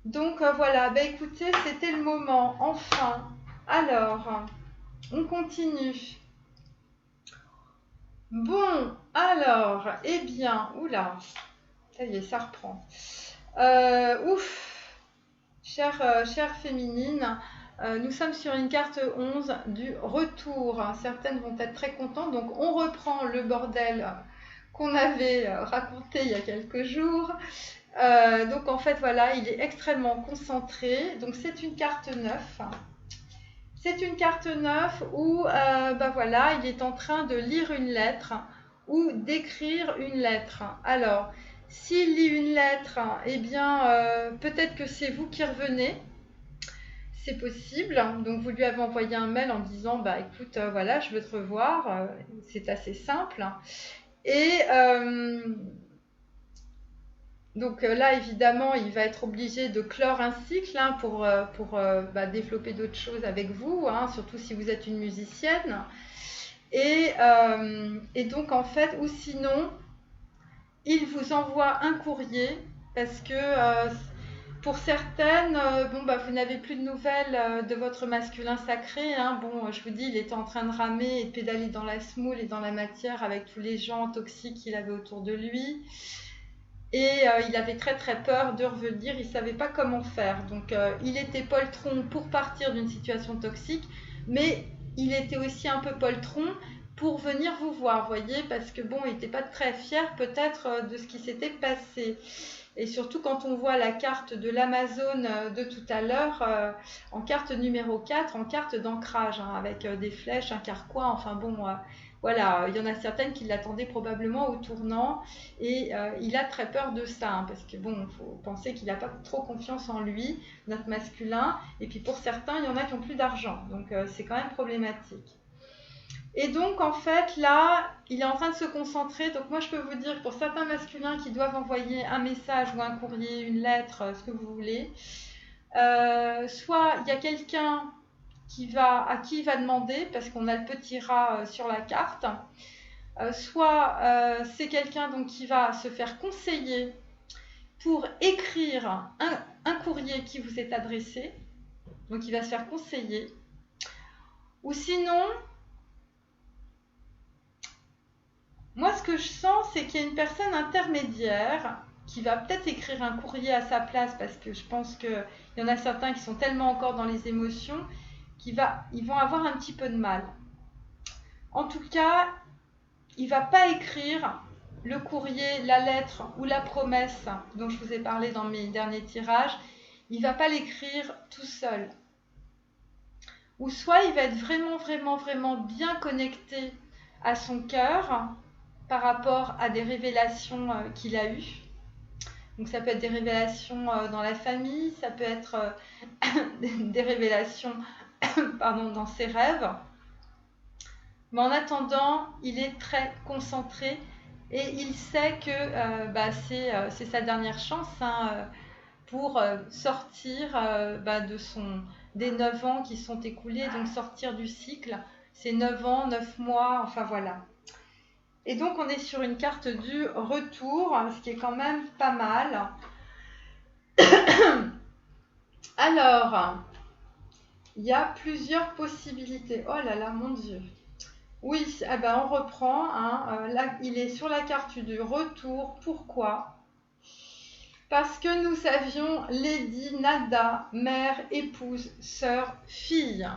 Donc voilà, écoutez, c'était le moment, enfin. Alors, on continue. Bon, alors, eh bien, oula, ça y est, ça reprend. Chère féminine, nous sommes sur une carte 11 du retour. Certaines vont être très contentes. Donc, on reprend le bordel qu'on avait raconté il y a quelques jours. Donc, en fait, voilà, il est extrêmement concentré. Donc, c'est une carte 9. C'est une carte 9 où, voilà, il est en train de lire une lettre ou d'écrire une lettre. Alors, s'il lit une lettre, eh bien, peut-être que c'est vous qui revenez. C'est possible. Donc, vous lui avez envoyé un mail en disant, écoute, voilà, je veux te revoir. C'est assez simple. Et donc là, évidemment, il va être obligé de clore un cycle hein, pour développer d'autres choses avec vous, hein, surtout si vous êtes une musicienne. Et donc, en fait, ou sinon, il vous envoie un courrier parce que pour certaines, vous n'avez plus de nouvelles de votre masculin sacré. Hein. Bon, je vous dis, il était en train de ramer et de pédaler dans la semoule et dans la matière avec tous les gens toxiques qu'il avait autour de lui. Et il avait très très peur de revenir, il ne savait pas comment faire. Donc il était poltron pour partir d'une situation toxique, mais il était aussi un peu poltron pour venir vous voir, voyez, parce que bon, il n'était pas très fier peut-être de ce qui s'était passé. Et surtout quand on voit la carte de l'Amazone de tout à l'heure, en carte numéro 4, en carte d'ancrage, hein, avec des flèches, un carquois, enfin bon, voilà, il y en a certaines qui l'attendaient probablement au tournant et il a très peur de ça, hein, parce que bon, il faut penser qu'il n'a pas trop confiance en lui, notre masculin, et puis pour certains, il y en a qui n'ont plus d'argent, donc c'est quand même problématique. Et donc, en fait, là, il est en train de se concentrer. Donc, moi, je peux vous dire, pour certains masculins qui doivent envoyer un message ou un courrier, une lettre, ce que vous voulez, soit il y a quelqu'un à qui il va demander, parce qu'on a le petit rat sur la carte, soit c'est quelqu'un donc, qui va se faire conseiller pour écrire un courrier qui vous est adressé. Donc, il va se faire conseiller. Ou sinon... Moi, ce que je sens, c'est qu'il y a une personne intermédiaire qui va peut-être écrire un courrier à sa place parce que je pense qu'il y en a certains qui sont tellement encore dans les émotions ils vont avoir un petit peu de mal. En tout cas, il ne va pas écrire le courrier, la lettre ou la promesse dont je vous ai parlé dans mes derniers tirages, il ne va pas l'écrire tout seul. Ou soit il va être vraiment, vraiment, vraiment bien connecté à son cœur par rapport à des révélations qu'il a eues. Donc ça peut être des révélations dans la famille, ça peut être des révélations dans ses rêves. Mais en attendant, il est très concentré et il sait que c'est sa dernière chance pour sortir des 9 ans qui sont écoulés, donc sortir du cycle. C'est 9 ans, 9 mois, enfin voilà. Et donc on est sur une carte du retour, ce qui est quand même pas mal. Alors, il y a plusieurs possibilités. Oh là là, mon Dieu. Oui, on reprend. Là, il est sur la carte du retour. Pourquoi ? Parce que nous avions Lady, Nada, mère, épouse, sœur, fille.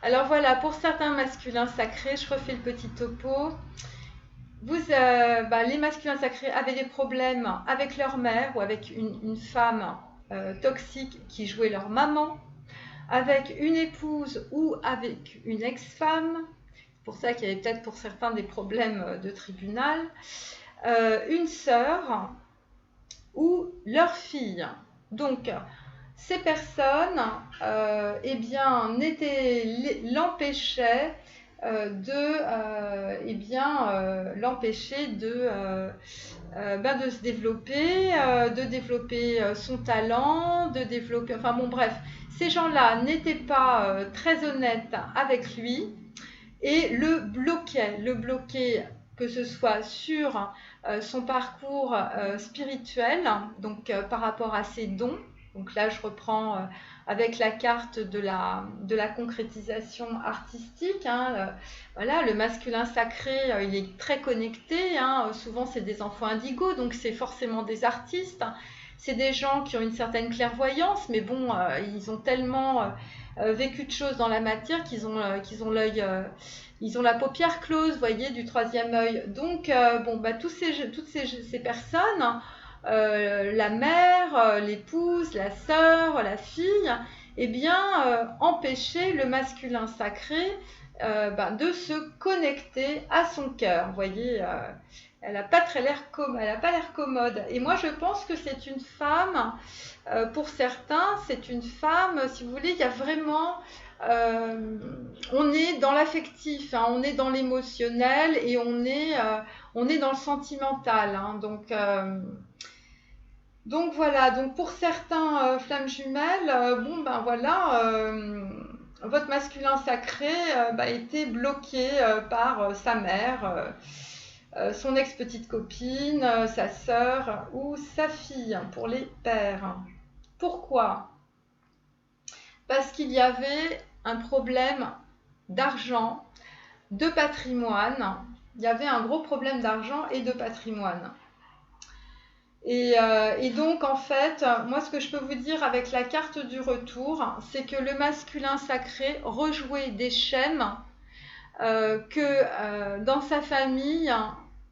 Alors voilà, pour certains masculins sacrés, je refais le petit topo. Les masculins sacrés avaient des problèmes avec leur mère ou avec une femme toxique qui jouait leur maman, avec une épouse ou avec une ex-femme. C'est pour ça qu'il y avait peut-être pour certains des problèmes de tribunal. Une sœur ou leur fille. Donc, ces personnes l'empêchaient de se développer, de développer son talent, de développer... Enfin bon, bref, ces gens-là n'étaient pas très honnêtes avec lui et le bloquaient, que ce soit sur son parcours spirituel, donc par rapport à ses dons. Donc là, je reprends avec la carte de la concrétisation artistique. Voilà, le masculin sacré, il est très connecté. Souvent, c'est des enfants indigos, donc c'est forcément des artistes. C'est des gens qui ont une certaine clairvoyance, mais bon, ils ont tellement vécu de choses dans la matière qu'ils ont l'œil... ils ont la paupière close, vous voyez, du troisième œil. Donc, toutes ces personnes, la mère, l'épouse, la sœur, la fille, empêchaient le masculin sacré de se connecter à son cœur. Vous voyez, elle n'a pas l'air commode. Et moi, je pense que c'est une femme, pour certains, c'est une femme, si vous voulez, il y a vraiment... on est dans l'affectif, on est dans l'émotionnel et on est dans le sentimental. Donc voilà, donc pour certains flammes jumelles, votre masculin sacré était bloqué par sa mère, son ex-petite copine, sa sœur ou sa fille, pour les pères. Pourquoi ? Parce qu'il y avait un problème d'argent, de patrimoine. Il y avait un gros problème d'argent et de patrimoine. Et donc, en fait, moi, ce que je peux vous dire avec la carte du retour, c'est que le masculin sacré rejouait des schèmes que dans sa famille,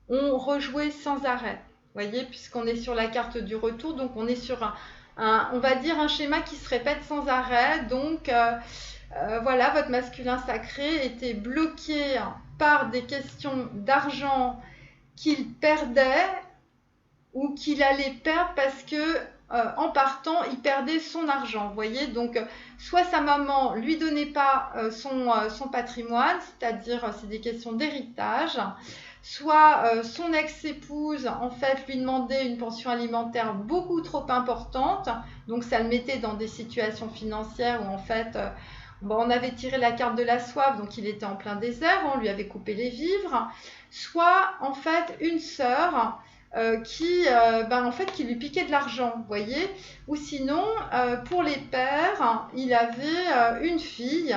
on rejouait sans arrêt. Vous voyez, puisqu'on est sur la carte du retour, donc on est sur on va dire un schéma qui se répète sans arrêt. Donc, voilà, votre masculin sacré était bloqué par des questions d'argent qu'il perdait ou qu'il allait perdre parce que en partant, il perdait son argent. Vous voyez, donc soit sa maman lui donnait pas son patrimoine, c'est-à-dire c'est des questions d'héritage, soit son ex-épouse en fait lui demandait une pension alimentaire beaucoup trop importante, donc ça le mettait dans des situations financières où en fait on avait tiré la carte de la soif, donc il était en plein désert, on lui avait coupé les vivres, soit en fait une sœur qui lui piquait de l'argent, vous voyez, ou sinon pour les pères, il avait une fille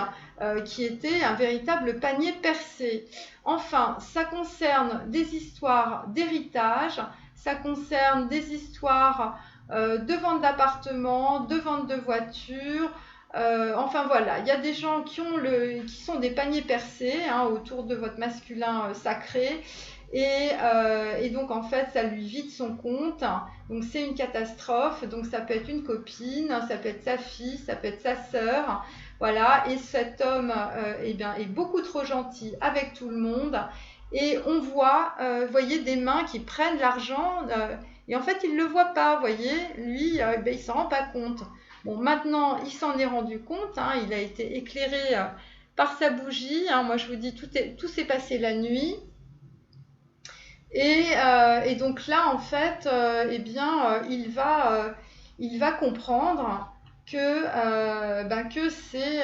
qui était un véritable panier percé. Enfin, ça concerne des histoires d'héritage, ça concerne des histoires de vente d'appartements, de vente de voitures. Enfin voilà, il y a des gens qui sont des paniers percés autour de votre masculin sacré. Et donc en fait ça lui vide son compte, donc c'est une catastrophe. Donc ça peut être une copine, ça peut être sa fille, ça peut être sa sœur, voilà. Et cet homme eh bien, est beaucoup trop gentil avec tout le monde, et on voit, voyez, des mains qui prennent l'argent, et en fait il ne le voit pas, voyez, lui ben, il s'en rend pas compte. Bon, maintenant il s'en est rendu compte, hein, il a été éclairé par sa bougie, hein. Moi je vous dis, tout s'est passé la nuit. Et donc là, en fait, eh bien, il va comprendre que c'est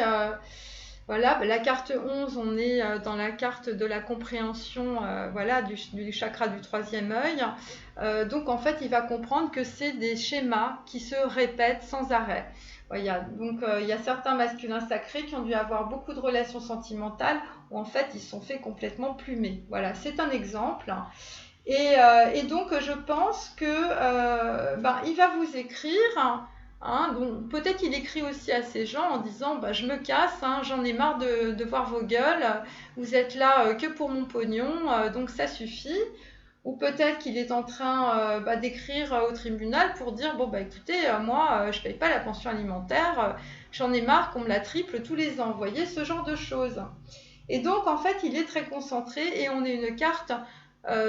voilà, la carte 11, on est dans la carte de la compréhension, voilà, du chakra du troisième œil. Donc en fait, il va comprendre que c'est des schémas qui se répètent sans arrêt. Voilà, donc il y a certains masculins sacrés qui ont dû avoir beaucoup de relations sentimentales où en fait ils se sont fait complètement plumer. Voilà, c'est un exemple. Et donc, je pense que il va vous écrire. Hein, donc peut-être il écrit aussi à ces gens en disant je me casse, hein, j'en ai marre de voir vos gueules, vous êtes là que pour mon pognon, donc ça suffit. Ou peut-être qu'il est en train d'écrire au tribunal pour dire écoutez, moi je paye pas la pension alimentaire, j'en ai marre qu'on me la triple tous les ans, vous voyez, ce genre de choses. Et donc en fait il est très concentré, et on est une carte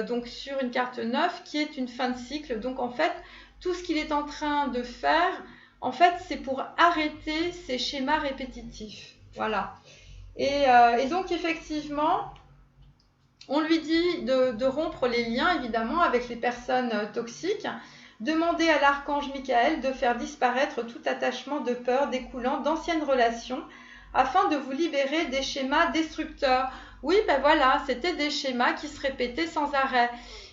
donc sur une carte 9 qui est une fin de cycle. Donc en fait tout ce qu'il est en train de faire, en fait c'est pour arrêter ces schémas répétitifs, voilà. Et donc effectivement on lui dit de rompre les liens évidemment avec les personnes toxiques, demander à l'archange Michael de faire disparaître tout attachement de peur découlant d'anciennes relations afin de vous libérer des schémas destructeurs. Oui, voilà, c'était des schémas qui se répétaient sans arrêt.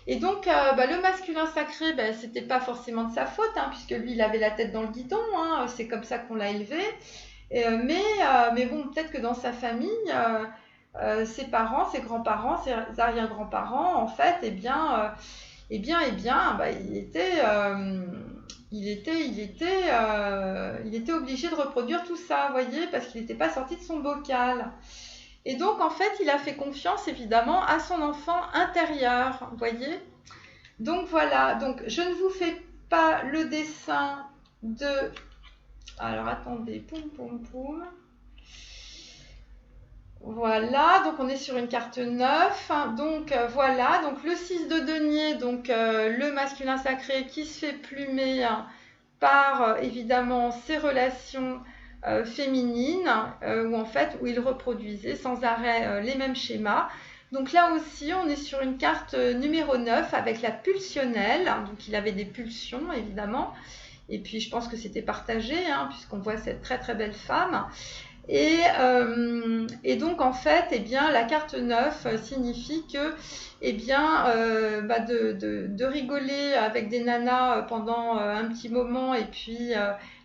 Et donc, le masculin sacré, c'était pas forcément de sa faute, hein, puisque lui, il avait la tête dans le guidon, hein, c'est comme ça qu'on l'a élevé. Mais bon, peut-être que dans sa famille, ses parents, ses grands-parents, ses arrière-grands-parents, en fait, il était obligé de reproduire tout ça, vous voyez, parce qu'il n'était pas sorti de son bocal. Et donc, en fait, il a fait confiance, évidemment, à son enfant intérieur, vous voyez. Donc, voilà. Donc, je ne vous fais pas le dessin de... Alors, attendez. Poum, poum, poum. Voilà. Donc, on est sur une carte 9. Donc, voilà. Donc, le 6 de denier, donc le masculin sacré qui se fait plumer par, évidemment, ses relations féminine, où il reproduisait sans arrêt les mêmes schémas. Donc là aussi, on est sur une carte numéro 9 avec la pulsionnelle. Donc il avait des pulsions, évidemment. Et puis je pense que c'était partagé, hein, puisqu'on voit cette très très belle femme. Et donc en fait, eh bien, la carte 9 signifie que de rigoler avec des nanas pendant un petit moment et puis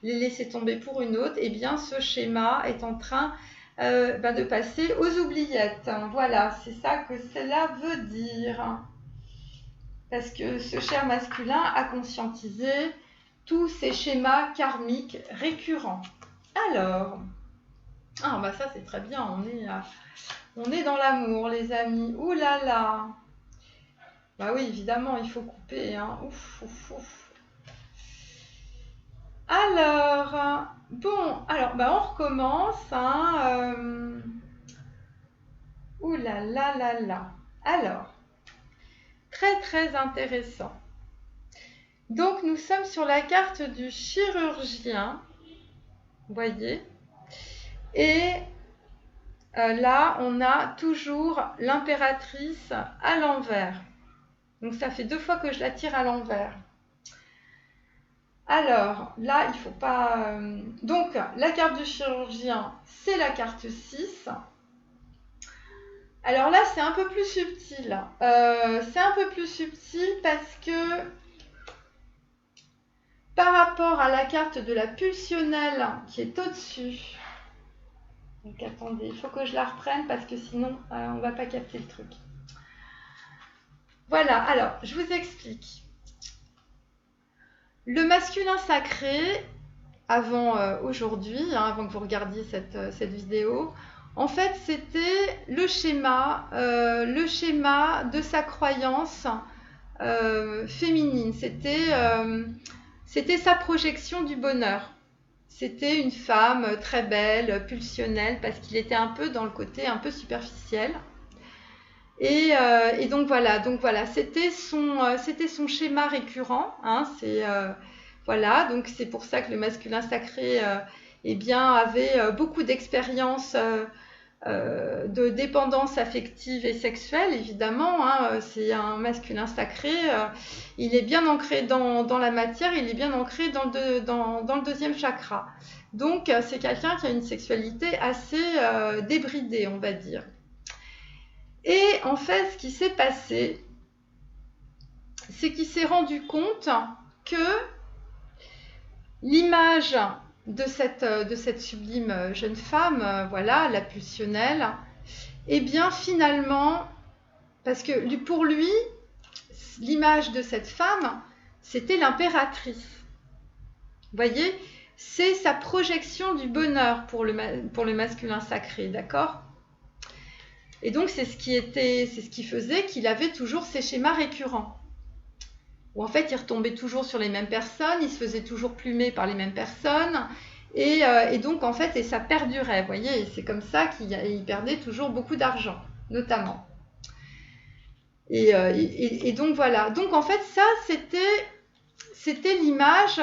les laisser tomber pour une autre, eh bien ce schéma est en train de passer aux oubliettes. Voilà, c'est ça que cela veut dire. Parce que ce cher masculin a conscientisé tous ces schémas karmiques récurrents. Alors... Ah ça c'est très bien, on est dans l'amour les amis, ouh là là. Bah oui évidemment il faut couper, hein. Ouf ouf ouf. Alors, on recommence, hein. Ouh là là là là. Alors, très très intéressant. Donc nous sommes sur la carte du chirurgien, vous voyez. Et là, on a toujours l'impératrice à l'envers. Donc, ça fait 2 fois que je la tire à l'envers. Alors, là, il ne faut pas... Donc, la carte du chirurgien, c'est la carte 6. Alors là, c'est un peu plus subtil. C'est un peu plus subtil parce que par rapport à la carte de la pulsionnelle qui est au-dessus... Donc attendez, il faut que je la reprenne parce que sinon on ne va pas capter le truc. Voilà, alors je vous explique. Le masculin sacré, avant aujourd'hui, hein, avant que vous regardiez cette vidéo, En fait, c'était le schéma de sa croyance féminine. C'était sa projection du bonheur. C'était une femme très belle, pulsionnelle, parce qu'il était un peu dans le côté un peu superficiel. Et donc voilà, c'était son schéma récurrent. Hein, voilà, donc c'est pour ça que le masculin sacré eh bien, avait beaucoup d'expériences de dépendance affective et sexuelle, évidemment. Hein, c'est un masculin sacré. Il est bien ancré dans la matière, il est bien ancré dans le deuxième chakra. Donc, c'est quelqu'un qui a une sexualité assez débridée, on va dire. Et en fait, ce qui s'est passé, c'est qu'il s'est rendu compte que l'image de cette sublime jeune femme, voilà, la pulsionnelle, eh bien finalement, parce que pour lui, l'image de cette femme, c'était l'impératrice. Vous voyez, c'est sa projection du bonheur pour le masculin sacré, d'accord ? Et donc c'est ce qui faisait qu'il avait toujours ces schémas récurrents. Où en fait il retombait toujours sur les mêmes personnes, il se faisait toujours plumer par les mêmes personnes, et donc en fait, et ça perdurait, vous voyez, et c'est comme ça qu'il perdait toujours beaucoup d'argent, notamment. Et donc voilà, donc en fait ça c'était l'image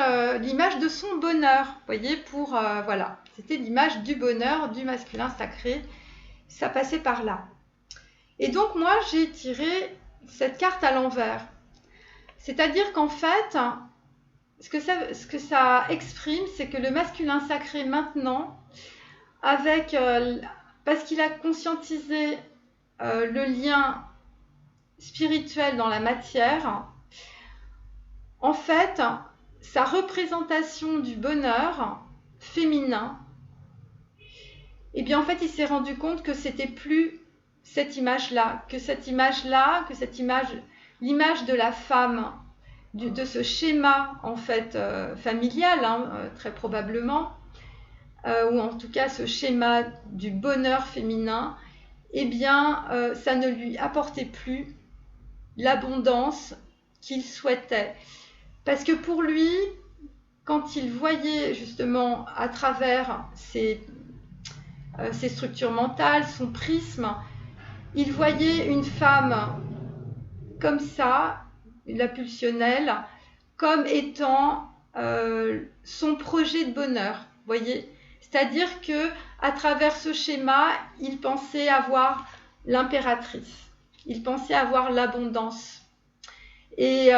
de son bonheur, vous voyez, voilà, c'était l'image du bonheur du masculin sacré, ça passait par là. Et donc moi j'ai tiré cette carte à l'envers. C'est-à-dire qu'en fait, ce que ça exprime, c'est que le masculin sacré maintenant, parce qu'il a conscientisé le lien spirituel dans la matière, en fait, sa représentation du bonheur féminin, eh bien en fait, il s'est rendu compte que c'était plus cette image-là, l'image de la femme, de ce schéma en fait familial, hein, très probablement, ou en tout cas ce schéma du bonheur féminin, eh bien ça ne lui apportait plus l'abondance qu'il souhaitait. Parce que pour lui, quand il voyait justement à travers ses structures mentales, son prisme, il voyait une femme comme ça, la pulsionnelle, comme étant son projet de bonheur, voyez. C'est-à-dire que à travers ce schéma, il pensait avoir l'impératrice, il pensait avoir l'abondance, et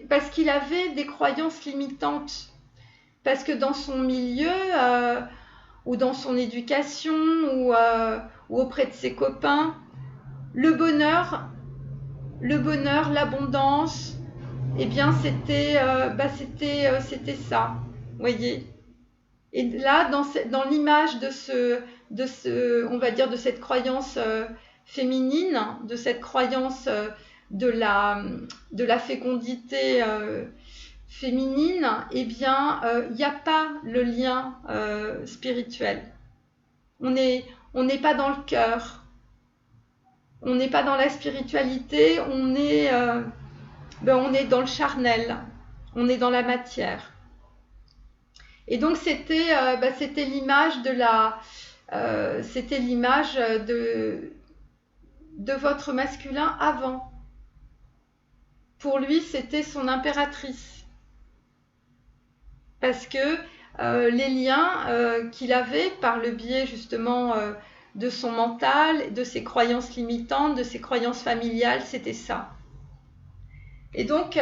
parce qu'il avait des croyances limitantes, parce que dans son milieu ou dans son éducation ou auprès de ses copains, le bonheur, l'abondance, eh bien c'était ça, voyez. Et là, dans l'image on va dire de cette croyance féminine, de cette croyance de la fécondité féminine, eh bien il n'y a pas le lien spirituel. On n'est pas dans le cœur. On n'est pas dans la spiritualité, on est dans le charnel, on est dans la matière. Et donc c'était l'image de votre masculin avant. Pour lui, c'était son impératrice. Parce que les liens qu'il avait par le biais justement de son mental, de ses croyances limitantes, de ses croyances familiales, c'était ça. Et donc,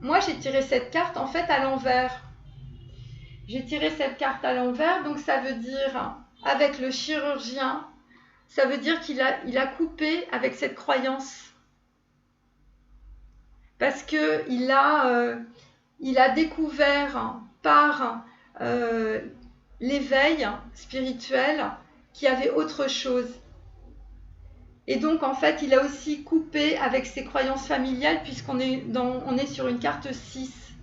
moi, j'ai tiré cette carte en fait à l'envers. J'ai tiré cette carte à l'envers, donc ça veut dire, avec le chirurgien, ça veut dire qu'il a coupé avec cette croyance. Parce qu'il a découvert par l'éveil spirituel qu'il y avait autre chose. Et donc, en fait, il a aussi coupé avec ses croyances familiales, puisqu'on est sur une carte 6.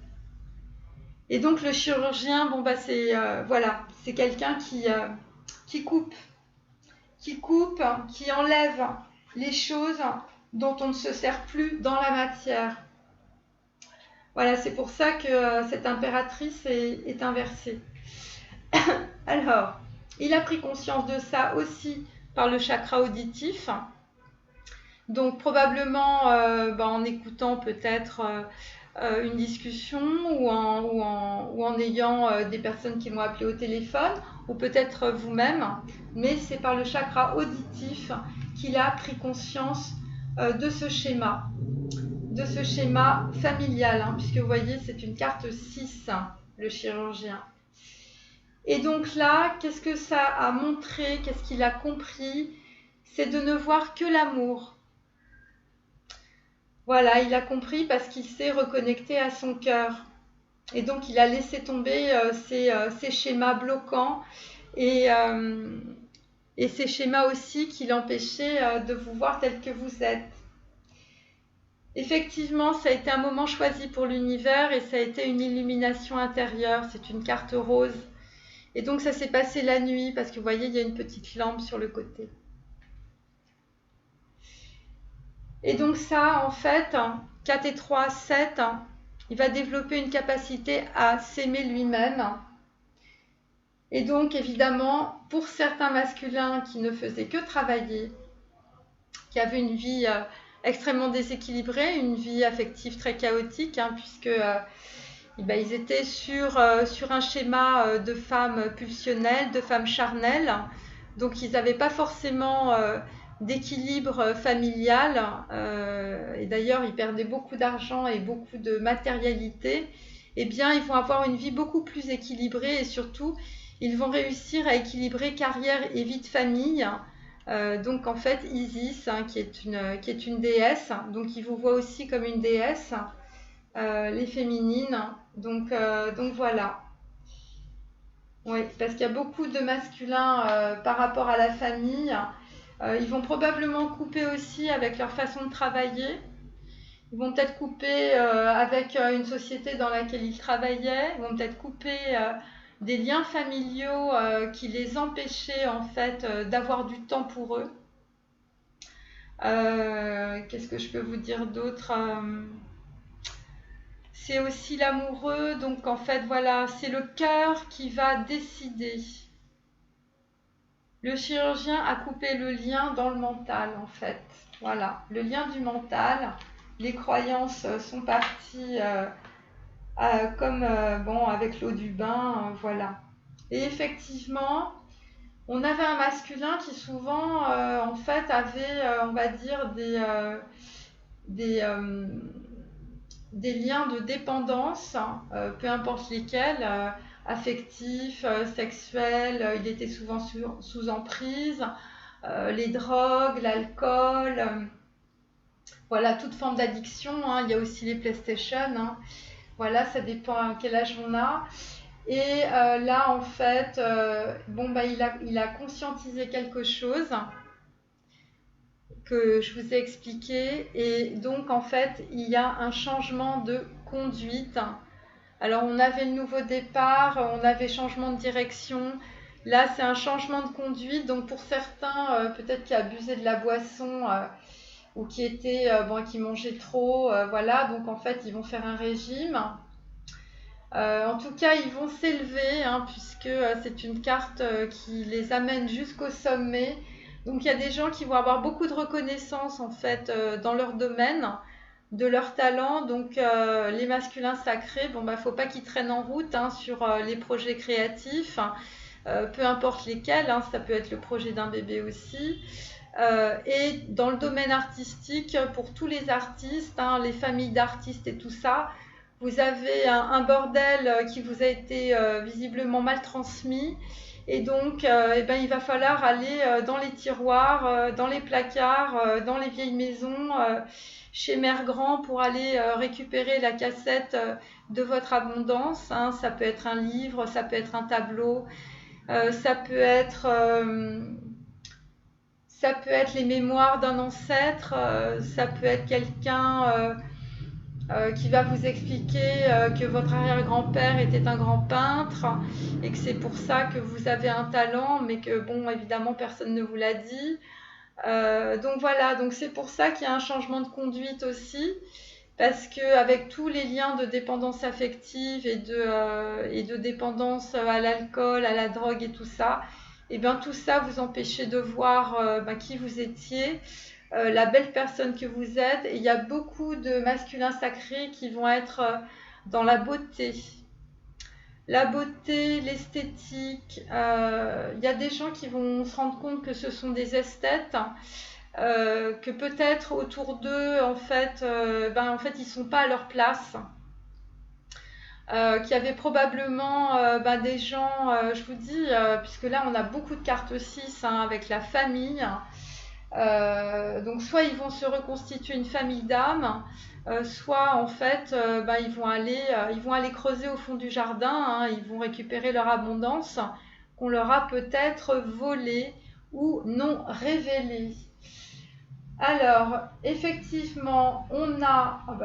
Et donc, le chirurgien, c'est quelqu'un qui coupe. qui coupe, qui enlève les choses dont on ne se sert plus dans la matière. Voilà, c'est pour ça que cette impératrice est inversée. Alors, il a pris conscience de ça aussi par le chakra auditif. Donc probablement en écoutant peut-être une discussion ou en ayant des personnes qui m'ont appelé au téléphone ou peut-être vous-même, mais c'est par le chakra auditif qu'il a pris conscience de ce schéma familial, puisque vous voyez c'est une carte 6, le chirurgien. Et donc là, qu'est-ce que ça a montré, qu'est-ce qu'il a compris? C'est de ne voir que l'amour. Voilà, il a compris parce qu'il s'est reconnecté à son cœur. Et donc, il a laissé tomber ces schémas bloquants et ces schémas aussi qui l'empêchaient de vous voir tel que vous êtes. Effectivement, ça a été un moment choisi pour l'univers et ça a été une illumination intérieure. C'est une carte rose. Et donc, ça s'est passé la nuit parce que vous voyez, il y a une petite lampe sur le côté. Et donc ça, en fait, 4 et 3, 7, il va développer une capacité à s'aimer lui-même. Et donc, évidemment, pour certains masculins qui ne faisaient que travailler, qui avaient une vie extrêmement déséquilibrée, une vie affective très chaotique, puisque ils étaient sur un schéma de femmes pulsionnelles, de femmes charnelles. Donc, ils n'avaient pas forcément d'équilibre familial. Et d'ailleurs, ils perdaient beaucoup d'argent et beaucoup de matérialité. Eh bien, ils vont avoir une vie beaucoup plus équilibrée et surtout, ils vont réussir à équilibrer carrière et vie de famille. Donc, en fait, Isis, qui est une déesse, donc il vous voit aussi comme une déesse, les féminines. Donc voilà. Oui, parce qu'il y a beaucoup de masculins par rapport à la famille. Ils vont probablement couper aussi avec leur façon de travailler. Ils vont peut-être couper avec une société dans laquelle ils travaillaient. Ils vont peut-être couper des liens familiaux qui les empêchaient en fait d'avoir du temps pour eux. Qu'est-ce que je peux vous dire d'autre? C'est aussi l'amoureux, donc en fait voilà, c'est le cœur qui va décider. Le chirurgien a coupé le lien dans le mental en fait. Voilà, le lien du mental. Les croyances sont parties comme avec l'eau du bain, voilà. Et effectivement, on avait un masculin qui souvent en fait avait, on va dire, des liens de dépendance, peu importe lesquels, affectifs, sexuels, il était souvent sous emprise, les drogues, l'alcool, voilà, toute forme d'addiction, il y a aussi les PlayStation, voilà, ça dépend à quel âge on a. Et là, en fait, il a conscientisé quelque chose que je vous ai expliqué. Et donc, en fait, il y a un changement de conduite. Alors, on avait le nouveau départ, on avait changement de direction. Là, c'est un changement de conduite. Donc, pour certains, peut-être qui abusaient de la boisson ou qui mangeaient trop, voilà. Donc, en fait, ils vont faire un régime. En tout cas, ils vont s'élever, puisque c'est une carte qui les amène jusqu'au sommet. Donc, il y a des gens qui vont avoir beaucoup de reconnaissance en fait dans leur domaine, de leur talent. Donc, les masculins sacrés, faut pas qu'ils traînent en route sur les projets créatifs, peu importe lesquels. Ça peut être le projet d'un bébé aussi. Et dans le domaine artistique, pour tous les artistes, les familles d'artistes et tout ça, vous avez un bordel qui vous a été visiblement mal transmis. Et donc, il va falloir aller dans les tiroirs, dans les placards, dans les vieilles maisons, chez Mère Grand pour aller récupérer la cassette de votre abondance. Ça peut être un livre, ça peut être un tableau, ça peut être les mémoires d'un ancêtre, ça peut être quelqu'un qui va vous expliquer que votre arrière-grand-père était un grand peintre et que c'est pour ça que vous avez un talent, mais que, bon, évidemment, personne ne vous l'a dit. Donc voilà, donc c'est pour ça qu'il y a un changement de conduite aussi, parce qu'avec tous les liens de dépendance affective et de dépendance à l'alcool, à la drogue et tout ça, et bien tout ça vous empêchait de voir qui vous étiez, la belle personne que vous êtes. Et il y a beaucoup de masculins sacrés qui vont être dans la beauté. La beauté, l'esthétique, il y a des gens qui vont se rendre compte que ce sont des esthètes, que peut-être autour d'eux, en fait, ils sont pas à leur place. Qu'il y avait probablement des gens, je vous dis, puisque là on a beaucoup de cartes 6 avec la famille. Donc soit ils vont se reconstituer une famille d'âmes, soit en fait ils vont aller creuser au fond du jardin, ils vont récupérer leur abondance qu'on leur a peut-être volée ou non révélée. Alors effectivement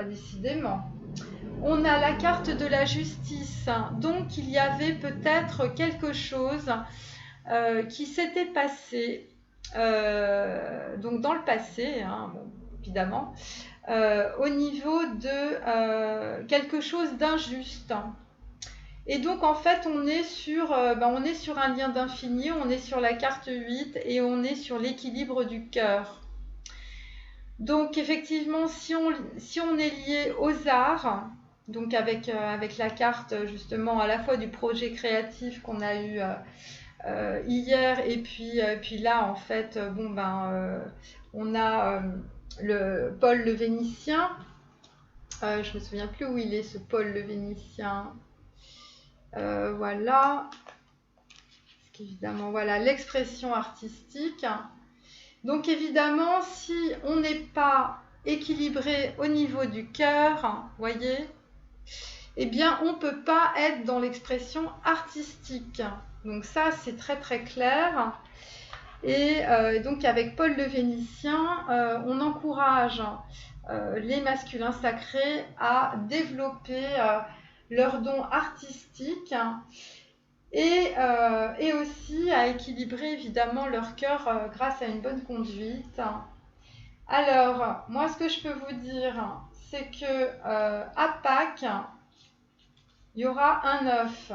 décidément, on a la carte de la justice, donc il y avait peut-être quelque chose qui s'était passé donc dans le passé, bon, évidemment, au niveau de quelque chose d'injuste. Et donc en fait on est sur un lien d'infini, on est sur la carte 8 et on est sur l'équilibre du cœur. Donc effectivement si on est lié aux arts, donc avec la carte justement à la fois du projet créatif qu'on a eu hier et puis là en fait on a le Paul le Vénitien. Je me souviens plus où il est, ce Paul le Vénitien. Voilà. Parce qu'évidemment, voilà l'expression artistique. Donc évidemment, si on n'est pas équilibré au niveau du cœur, voyez, eh bien on ne peut pas être dans l'expression artistique. Donc ça, c'est très très clair. Et donc avec Paul le Vénitien, on encourage les masculins sacrés à développer leurs dons artistiques et aussi à équilibrer évidemment leur cœur grâce à une bonne conduite. Alors, moi ce que je peux vous dire, c'est que à Pâques, il y aura un œuf.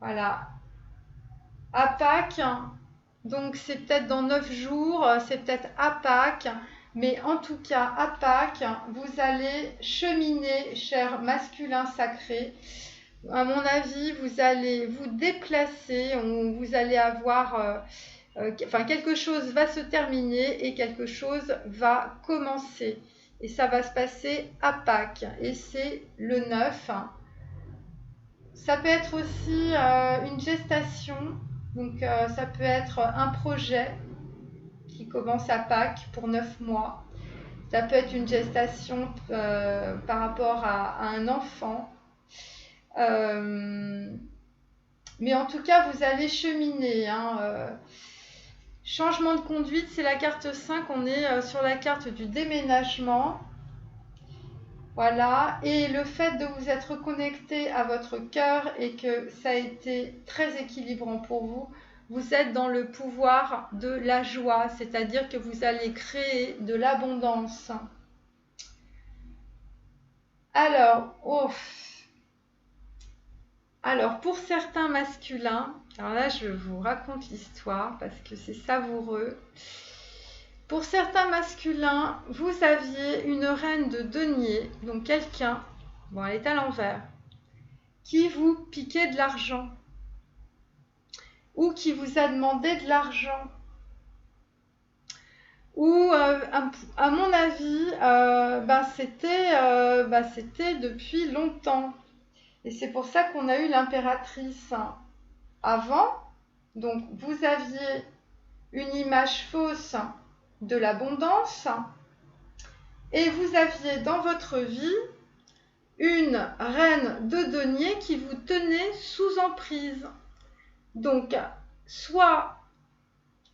Voilà. À Pâques, donc c'est peut-être dans 9 jours, c'est peut-être à Pâques, mais en tout cas à Pâques, vous allez cheminer, chers masculins sacrés. À mon avis, vous allez vous déplacer, vous allez avoir, quelque chose va se terminer et quelque chose va commencer. Et ça va se passer à Pâques, et c'est le 9. Ça peut être aussi une gestation. Donc ça peut être un projet qui commence à Pâques pour 9 mois. Ça peut être une gestation par rapport à un enfant. Mais en tout cas, vous allez cheminer. Changement de conduite, c'est la carte 5. On est sur la carte du déménagement. Voilà, et le fait de vous être connecté à votre cœur et que ça a été très équilibrant pour vous, vous êtes dans le pouvoir de la joie, c'est-à-dire que vous allez créer de l'abondance. Alors, pour certains masculins, alors là je vous raconte l'histoire parce que c'est savoureux. Pour certains masculins, vous aviez une reine de denier, donc quelqu'un, bon elle est à l'envers, qui vous piquait de l'argent ou qui vous a demandé de l'argent. Ou à mon avis, c'était depuis longtemps. Et c'est pour ça qu'on a eu l'impératrice avant. Donc vous aviez une image fausse de l'abondance et vous aviez dans votre vie une reine de denier qui vous tenait sous emprise. Donc soit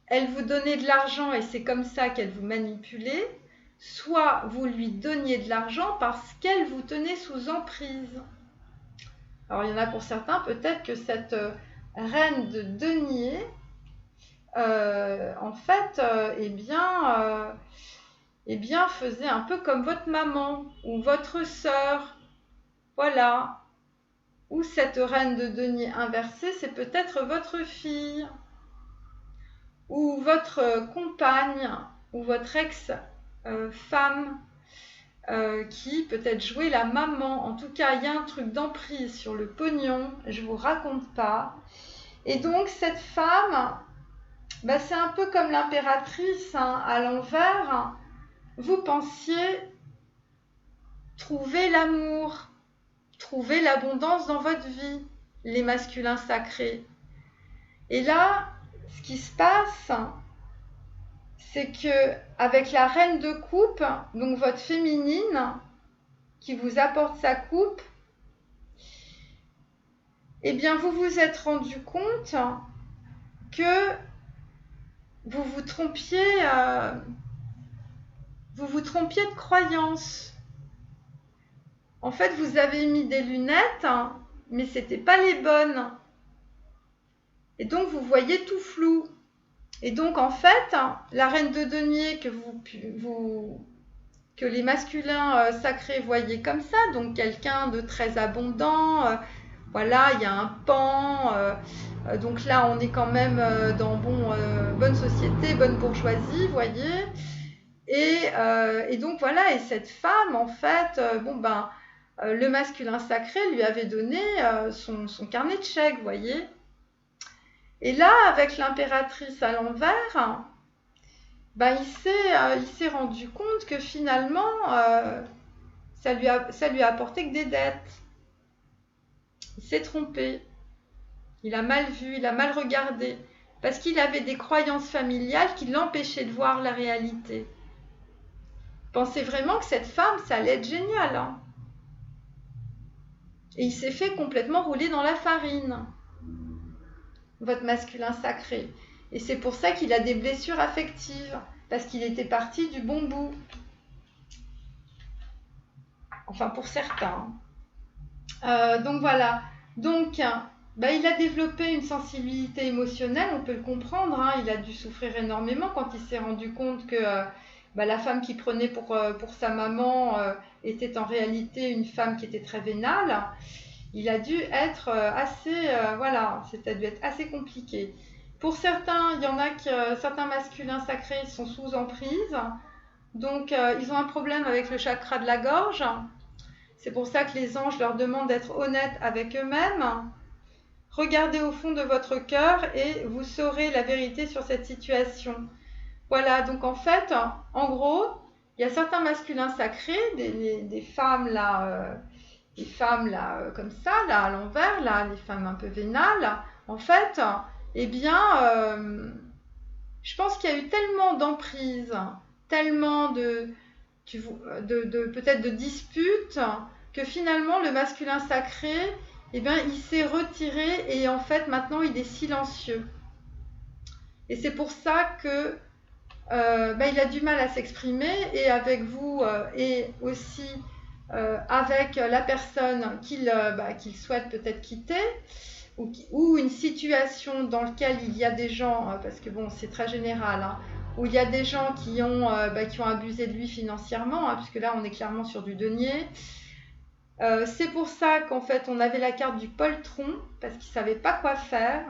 elle vous donnait de l'argent et c'est comme ça qu'elle vous manipulait, soit vous lui donniez de l'argent parce qu'elle vous tenait sous emprise. Alors il y en a pour certains, peut-être que cette reine de denier, en fait, faisait un peu comme votre maman ou votre sœur. Voilà. Ou cette reine de denier inversée, c'est peut-être votre fille ou votre compagne ou votre ex-femme qui peut-être jouait la maman. En tout cas, il y a un truc d'emprise sur le pognon, je vous raconte pas. Et donc cette femme, c'est un peu comme l'impératrice à l'envers. Vous pensiez trouver l'amour, trouver l'abondance dans votre vie, les masculins sacrés. Et là, ce qui se passe, c'est que avec la reine de coupe, donc votre féminine, qui vous apporte sa coupe, eh bien vous vous êtes rendu compte que vous vous trompiez de croyance. En fait, vous avez mis des lunettes, mais c'était pas les bonnes. Et donc vous voyez tout flou. Et donc en fait, la reine de denier que les masculins sacrés voyaient comme ça, donc quelqu'un de très abondant, voilà, il y a un pan, donc là on est quand même dans bonne société, bonne bourgeoisie, voyez. Et donc voilà, et cette femme en fait, le masculin sacré lui avait donné son carnet de chèques, voyez. Et là, avec l'impératrice à l'envers, il s'est rendu compte que finalement, ça lui a apporté que des dettes. Il s'est trompé. Il a mal vu, il a mal regardé. Parce qu'il avait des croyances familiales qui l'empêchaient de voir la réalité. Pensez vraiment que cette femme, ça allait être génial. Hein. Et il s'est fait complètement rouler dans la farine. Votre masculin sacré. Et c'est pour ça qu'il a des blessures affectives. Parce qu'il était parti du bon bout. Enfin, pour certains. Donc voilà. Donc, il a développé une sensibilité émotionnelle, on peut le comprendre. Hein. Il a dû souffrir énormément quand il s'est rendu compte que la femme qu'il prenait pour sa maman était en réalité une femme qui était très vénale. Il a dû être ça a dû être assez compliqué. Pour certains, il y en a certains masculins sacrés sont sous emprise. Donc, ils ont un problème avec le chakra de la gorge. C'est pour ça que les anges leur demandent d'être honnêtes avec eux-mêmes. Regardez au fond de votre cœur et vous saurez la vérité sur cette situation. Voilà, donc en fait, en gros, il y a certains masculins sacrés, des femmes là, comme ça, là à l'envers, là, les femmes un peu vénales. En fait, je pense qu'il y a eu tellement d'emprise, tellement peut-être de disputes, que finalement le masculin sacré, il s'est retiré et en fait maintenant il est silencieux. Et c'est pour ça que il a du mal à s'exprimer et avec vous et aussi avec la personne qu'il souhaite peut-être quitter ou une situation dans laquelle il y a des gens, parce que c'est très général, hein, où il y a des gens qui ont abusé de lui financièrement, hein, puisque là on est clairement sur du denier. C'est pour ça qu'en fait on avait la carte du poltron, parce qu'ils ne savaient pas quoi faire.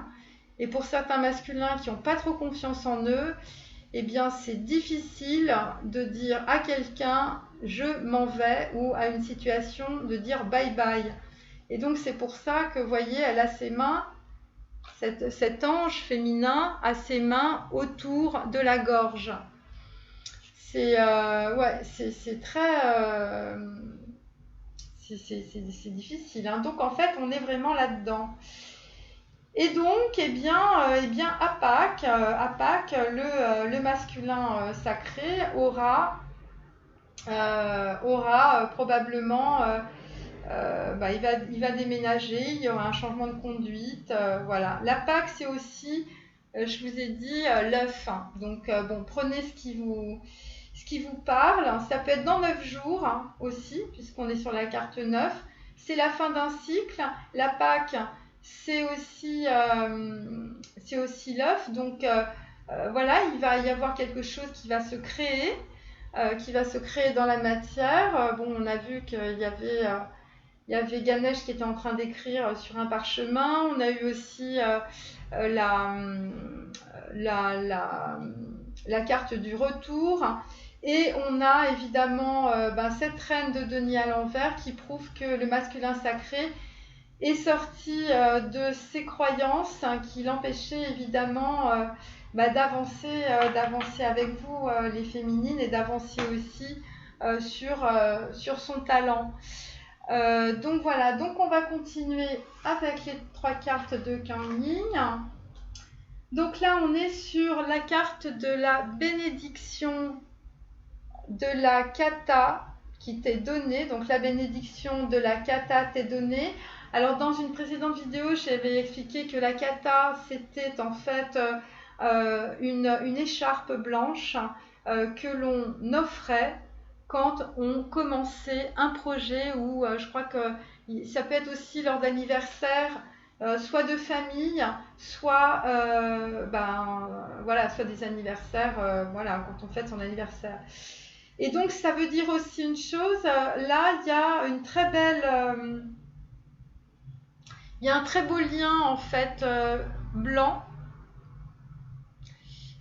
Et pour certains masculins qui n'ont pas trop confiance en eux, c'est difficile de dire à quelqu'un je m'en vais, ou à une situation de dire bye bye. Et donc c'est pour ça que vous voyez, elle a ses mains, cet ange féminin a ses mains autour de la gorge. C'est très c'est difficile, hein. Donc en fait on est vraiment là-dedans. Et donc à Pâques, le masculin sacré aura probablement il va déménager, il y aura un changement de conduite, voilà. La Pâques, c'est aussi, je vous ai dit, l'œuf. Hein. Donc, prenez ce ce qui vous parle. Ça peut être dans 9 jours aussi, puisqu'on est sur la carte 9. C'est la fin d'un cycle. La Pâque, c'est aussi l'œuf. Donc voilà, il va y avoir quelque chose qui va se créer, dans la matière. Bon, on a vu qu'il y avait Ganesh qui était en train d'écrire sur un parchemin. On a eu aussi la carte du retour. Et on a évidemment cette reine de denier à l'envers qui prouve que le masculin sacré est sorti de ses croyances qui l'empêchaient évidemment d'avancer avec vous les féminines, et d'avancer aussi sur son talent. Donc voilà, donc on va continuer avec les 3 cartes de Kuan-Yin. Donc là on est sur la carte de la bénédiction de la kata qui t'est donnée. Donc la bénédiction de la kata t'est donnée. Alors dans une précédente vidéo, j'avais expliqué que la kata c'était en fait une écharpe blanche que l'on offrait quand on commençait un projet, ou je crois que ça peut être aussi lors d'anniversaire, soit de famille, soit soit des anniversaires, quand on fête son anniversaire. Et donc ça veut dire aussi une chose, là il y a une très belle, il y a un très beau lien en fait blanc.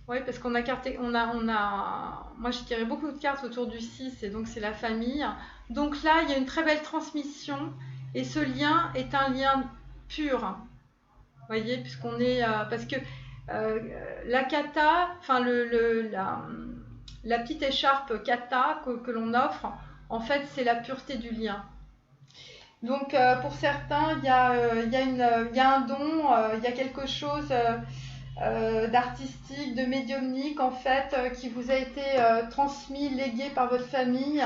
Oui, parce qu'on a moi j'ai tiré beaucoup de cartes autour du 6, et donc c'est la famille. Donc là, il y a une très belle transmission, et ce lien est un lien pur. Vous voyez, puisqu'on est... parce que la kata, enfin la petite écharpe kata que l'on offre, en fait, c'est la pureté du lien. Donc pour certains, il y a un don, il y a quelque chose... d'artistique, de médiumnique en fait, qui vous a été transmis, légué par votre famille.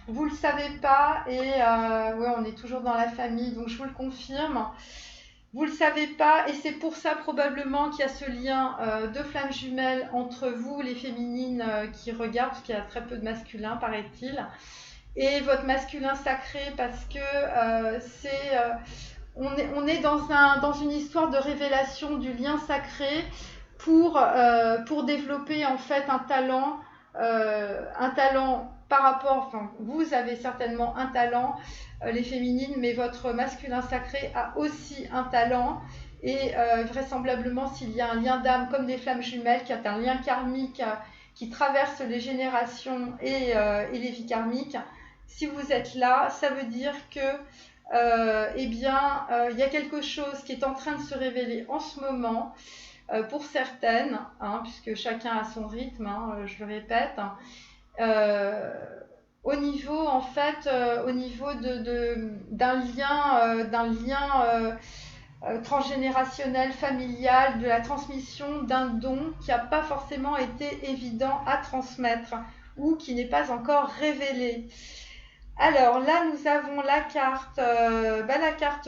Vous le savez pas, et on est toujours dans la famille, donc je vous le confirme. Vous le savez pas, et c'est pour ça probablement qu'il y a ce lien de flammes jumelles entre vous, les féminines qui regardent, parce qu'il y a très peu de masculins, paraît-il, et votre masculin sacré, parce que on est dans une histoire de révélation du lien sacré pour développer en fait un talent par rapport, enfin vous avez certainement un talent, les féminines, mais votre masculin sacré a aussi un talent, et vraisemblablement s'il y a un lien d'âme comme des flammes jumelles, qui est un lien karmique qui traverse les générations et les vies karmiques, si vous êtes là, ça veut dire que il y a quelque chose qui est en train de se révéler en ce moment pour certaines, puisque chacun a son rythme, je le répète, au niveau en fait, d'un lien transgénérationnel, familial, de la transmission d'un don qui n'a pas forcément été évident à transmettre, ou qui n'est pas encore révélé. Alors là, nous avons la carte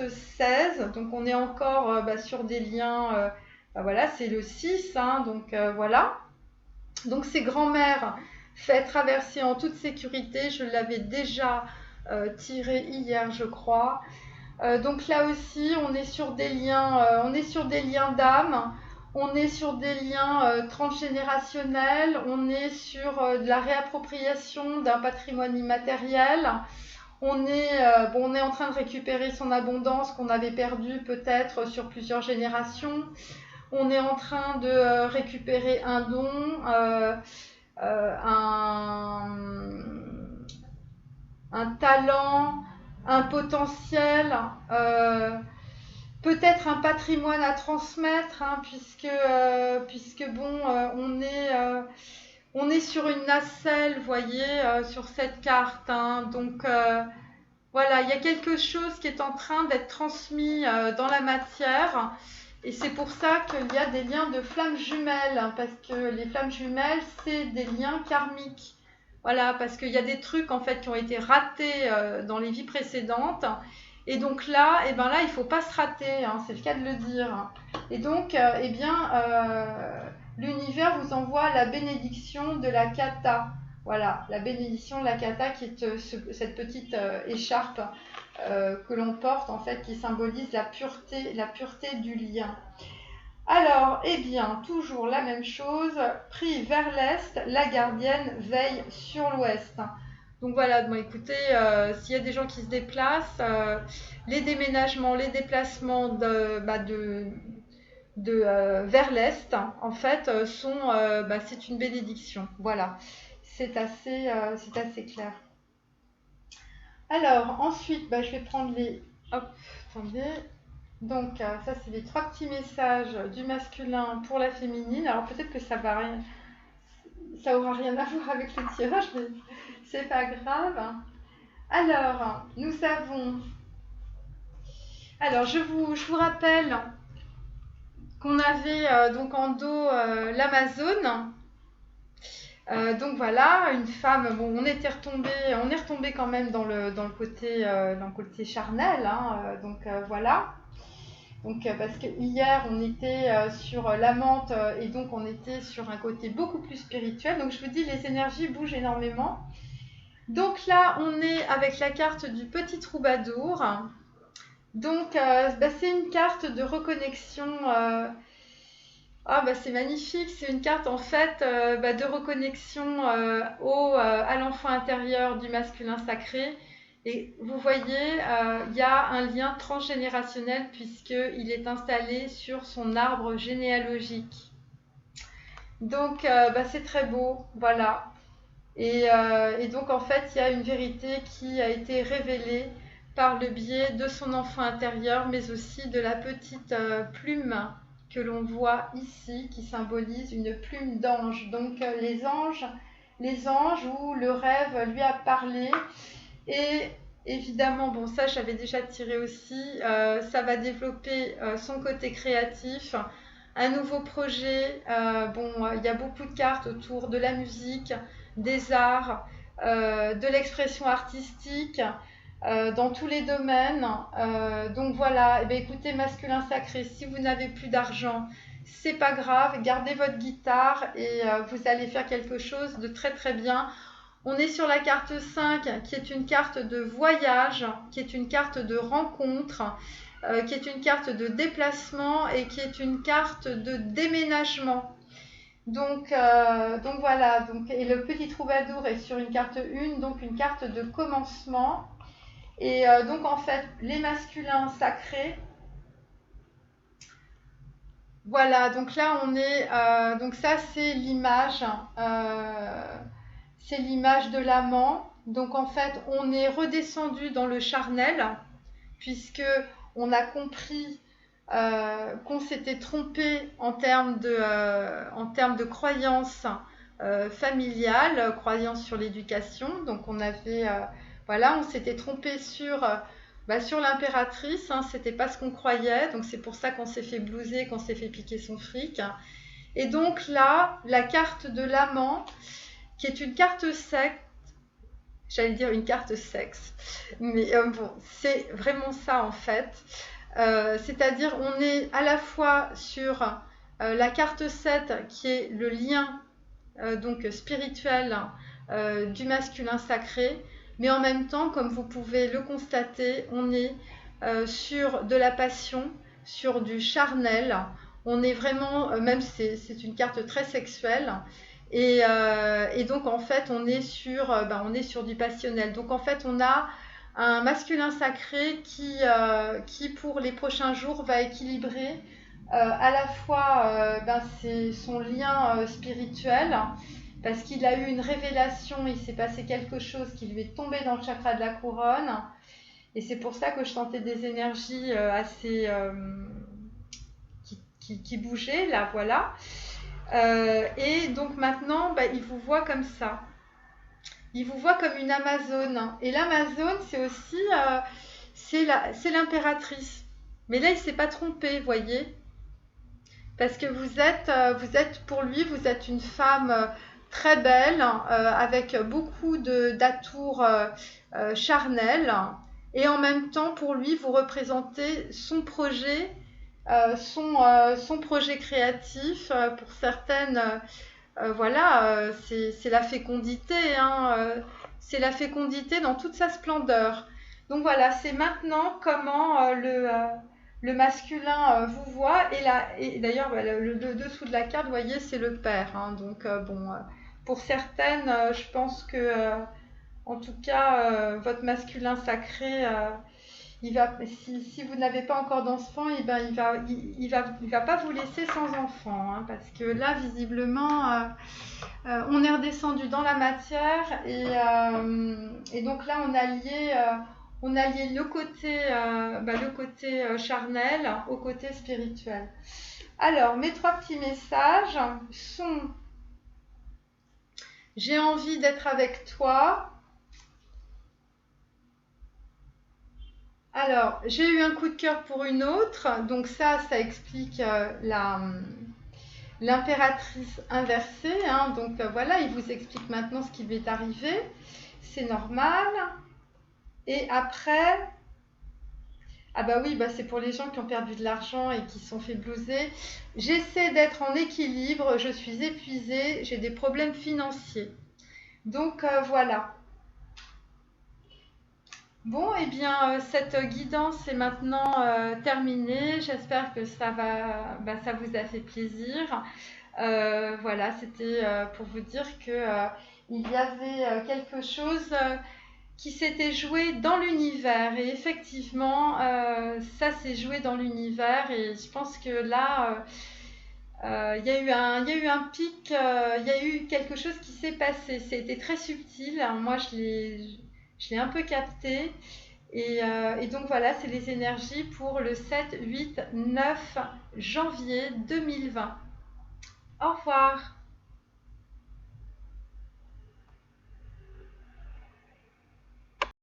16, donc on est encore sur des liens, voilà, c'est le 6, donc voilà. Donc c'est grand-mère fait traverser en toute sécurité, je l'avais déjà tiré hier, je crois. Donc là aussi, on est sur des liens, d'âme. On est sur des liens transgénérationnels, on est sur de la réappropriation d'un patrimoine immatériel. On est en train de récupérer son abondance qu'on avait perdue peut-être sur plusieurs générations. On est en train de récupérer un don, un talent, un potentiel, peut-être un patrimoine à transmettre, puisque on est sur une nacelle, vous voyez, sur cette carte, donc voilà, il y a quelque chose qui est en train d'être transmis dans la matière, et c'est pour ça qu'il y a des liens de flammes jumelles, parce que les flammes jumelles, c'est des liens karmiques. Voilà, parce qu'il y a des trucs en fait qui ont été ratés dans les vies précédentes. Et donc là, il ne faut pas se rater, c'est le cas de le dire. Et donc, l'univers vous envoie la bénédiction de la kata. Voilà, la bénédiction de la kata qui est cette petite écharpe que l'on porte en fait, qui symbolise la pureté du lien. Alors, eh bien, toujours la même chose, pris vers l'est, la gardienne veille sur l'ouest. Donc voilà, bon écoutez, s'il y a des gens qui se déplacent, les déménagements, les déplacements vers l'est, en fait, c'est une bénédiction. Voilà, c'est assez clair. Alors, ensuite, je vais prendre les... Hop, attendez. Donc, ça, c'est les 3 petits messages du masculin pour la féminine. Alors, peut-être que ça aura rien à voir avec le tirage, mais c'est pas grave. Alors, nous avons... Alors, je vous rappelle qu'on avait donc en dos l'Amazone. Donc voilà, une femme, bon, on est retombé quand même dans le côté charnel, hein, voilà. Donc parce que hier on était sur l'amante et donc on était sur un côté beaucoup plus spirituel. Donc je vous dis, les énergies bougent énormément. Donc là on est avec la carte du petit troubadour. Donc c'est une carte de reconnexion. C'est magnifique, c'est une carte en fait de reconnexion à l'enfant intérieur du masculin sacré. Et vous voyez, il y a un lien transgénérationnel puisqu'il est installé sur son arbre généalogique. Donc c'est très beau, voilà. Et donc en fait, il y a une vérité qui a été révélée par le biais de son enfant intérieur, mais aussi de la petite plume que l'on voit ici, qui symbolise une plume d'ange. Donc les anges où le rêve lui a parlé. Et évidemment, bon, ça j'avais déjà tiré aussi, ça va développer son côté créatif, un nouveau projet. Il y a beaucoup de cartes autour de la musique, des arts, de l'expression artistique, dans tous les domaines. Donc voilà, écoutez, masculin sacré, si vous n'avez plus d'argent, c'est pas grave, gardez votre guitare et vous allez faire quelque chose de très très bien. On est sur la carte 5 qui est une carte de voyage, qui est une carte de rencontre, qui est une carte de déplacement et qui est une carte de déménagement. Donc voilà, et le petit troubadour est sur une carte 1, donc une carte de commencement. Et donc en fait, les masculins sacrés. Voilà, donc là on est, donc ça c'est l'image. C'est l'image de l'amant. Donc en fait, on est redescendu dans le charnel, puisque on a compris qu'on s'était trompé en termes de croyances familiales, croyances sur l'éducation. Donc on avait, on s'était trompé sur l'impératrice, hein, c'était pas ce qu'on croyait. Donc c'est pour ça qu'on s'est fait blouser, qu'on s'est fait piquer son fric. Et donc là, la carte de l'amant, qui est une carte sexe, j'allais dire une carte sexe, mais c'est vraiment ça en fait. C'est-à-dire on est à la fois sur la carte 7 qui est le lien donc spirituel du masculin sacré, mais en même temps, comme vous pouvez le constater, on est sur de la passion, sur du charnel. On est vraiment, même c'est une carte très sexuelle. Et donc en fait on est sur du passionnel. Donc en fait on a un masculin sacré qui pour les prochains jours va équilibrer à la fois c'est son lien spirituel, parce qu'il a eu une révélation, il s'est passé quelque chose qui lui est tombé dans le chakra de la couronne, et c'est pour ça que je sentais des énergies assez qui bougeaient là, voilà. Et donc maintenant, il vous voit comme ça. Il vous voit comme une Amazone. Et l'Amazone, c'est aussi c'est l'impératrice. Mais là, il ne s'est pas trompé, voyez. Parce que vous êtes pour lui, vous êtes une femme très belle, avec beaucoup d'atours charnels. Et en même temps, pour lui, vous représentez son projet. Son projet créatif, pour certaines, voilà, c'est la fécondité, hein, c'est la fécondité dans toute sa splendeur. Donc voilà, c'est maintenant comment le masculin vous voit. Et d'ailleurs, bah, le dessous de la carte, vous voyez, c'est le père, hein. Donc bon, pour certaines, je pense que, en tout cas, votre masculin sacré, si vous n'avez pas encore d'enfant, eh ben, il va pas vous laisser sans enfant, hein, parce que là, visiblement, on est redescendu dans la matière et donc là, on a lié le côté charnel au côté spirituel. Alors, mes 3 petits messages sont: j'ai envie d'être avec toi. Alors, j'ai eu un coup de cœur pour une autre, donc ça explique l'impératrice inversée, hein. Donc voilà, il vous explique maintenant ce qui lui est arrivé, c'est normal. Et après, ah bah oui, bah c'est pour les gens qui ont perdu de l'argent et qui sont fait blouser. J'essaie d'être en équilibre, je suis épuisée, j'ai des problèmes financiers. Donc voilà. Bon, eh bien, cette guidance est maintenant terminée. J'espère que ça vous a fait plaisir. Voilà, c'était pour vous dire que il y avait quelque chose qui s'était joué dans l'univers. Et effectivement, ça s'est joué dans l'univers. Et je pense que là, il y a eu un pic, il y a eu quelque chose qui s'est passé. C'était très subtil. Alors, moi, je l'ai un peu capté. Et donc voilà, c'est les énergies pour le 7, 8, 9 janvier 2020. Au revoir.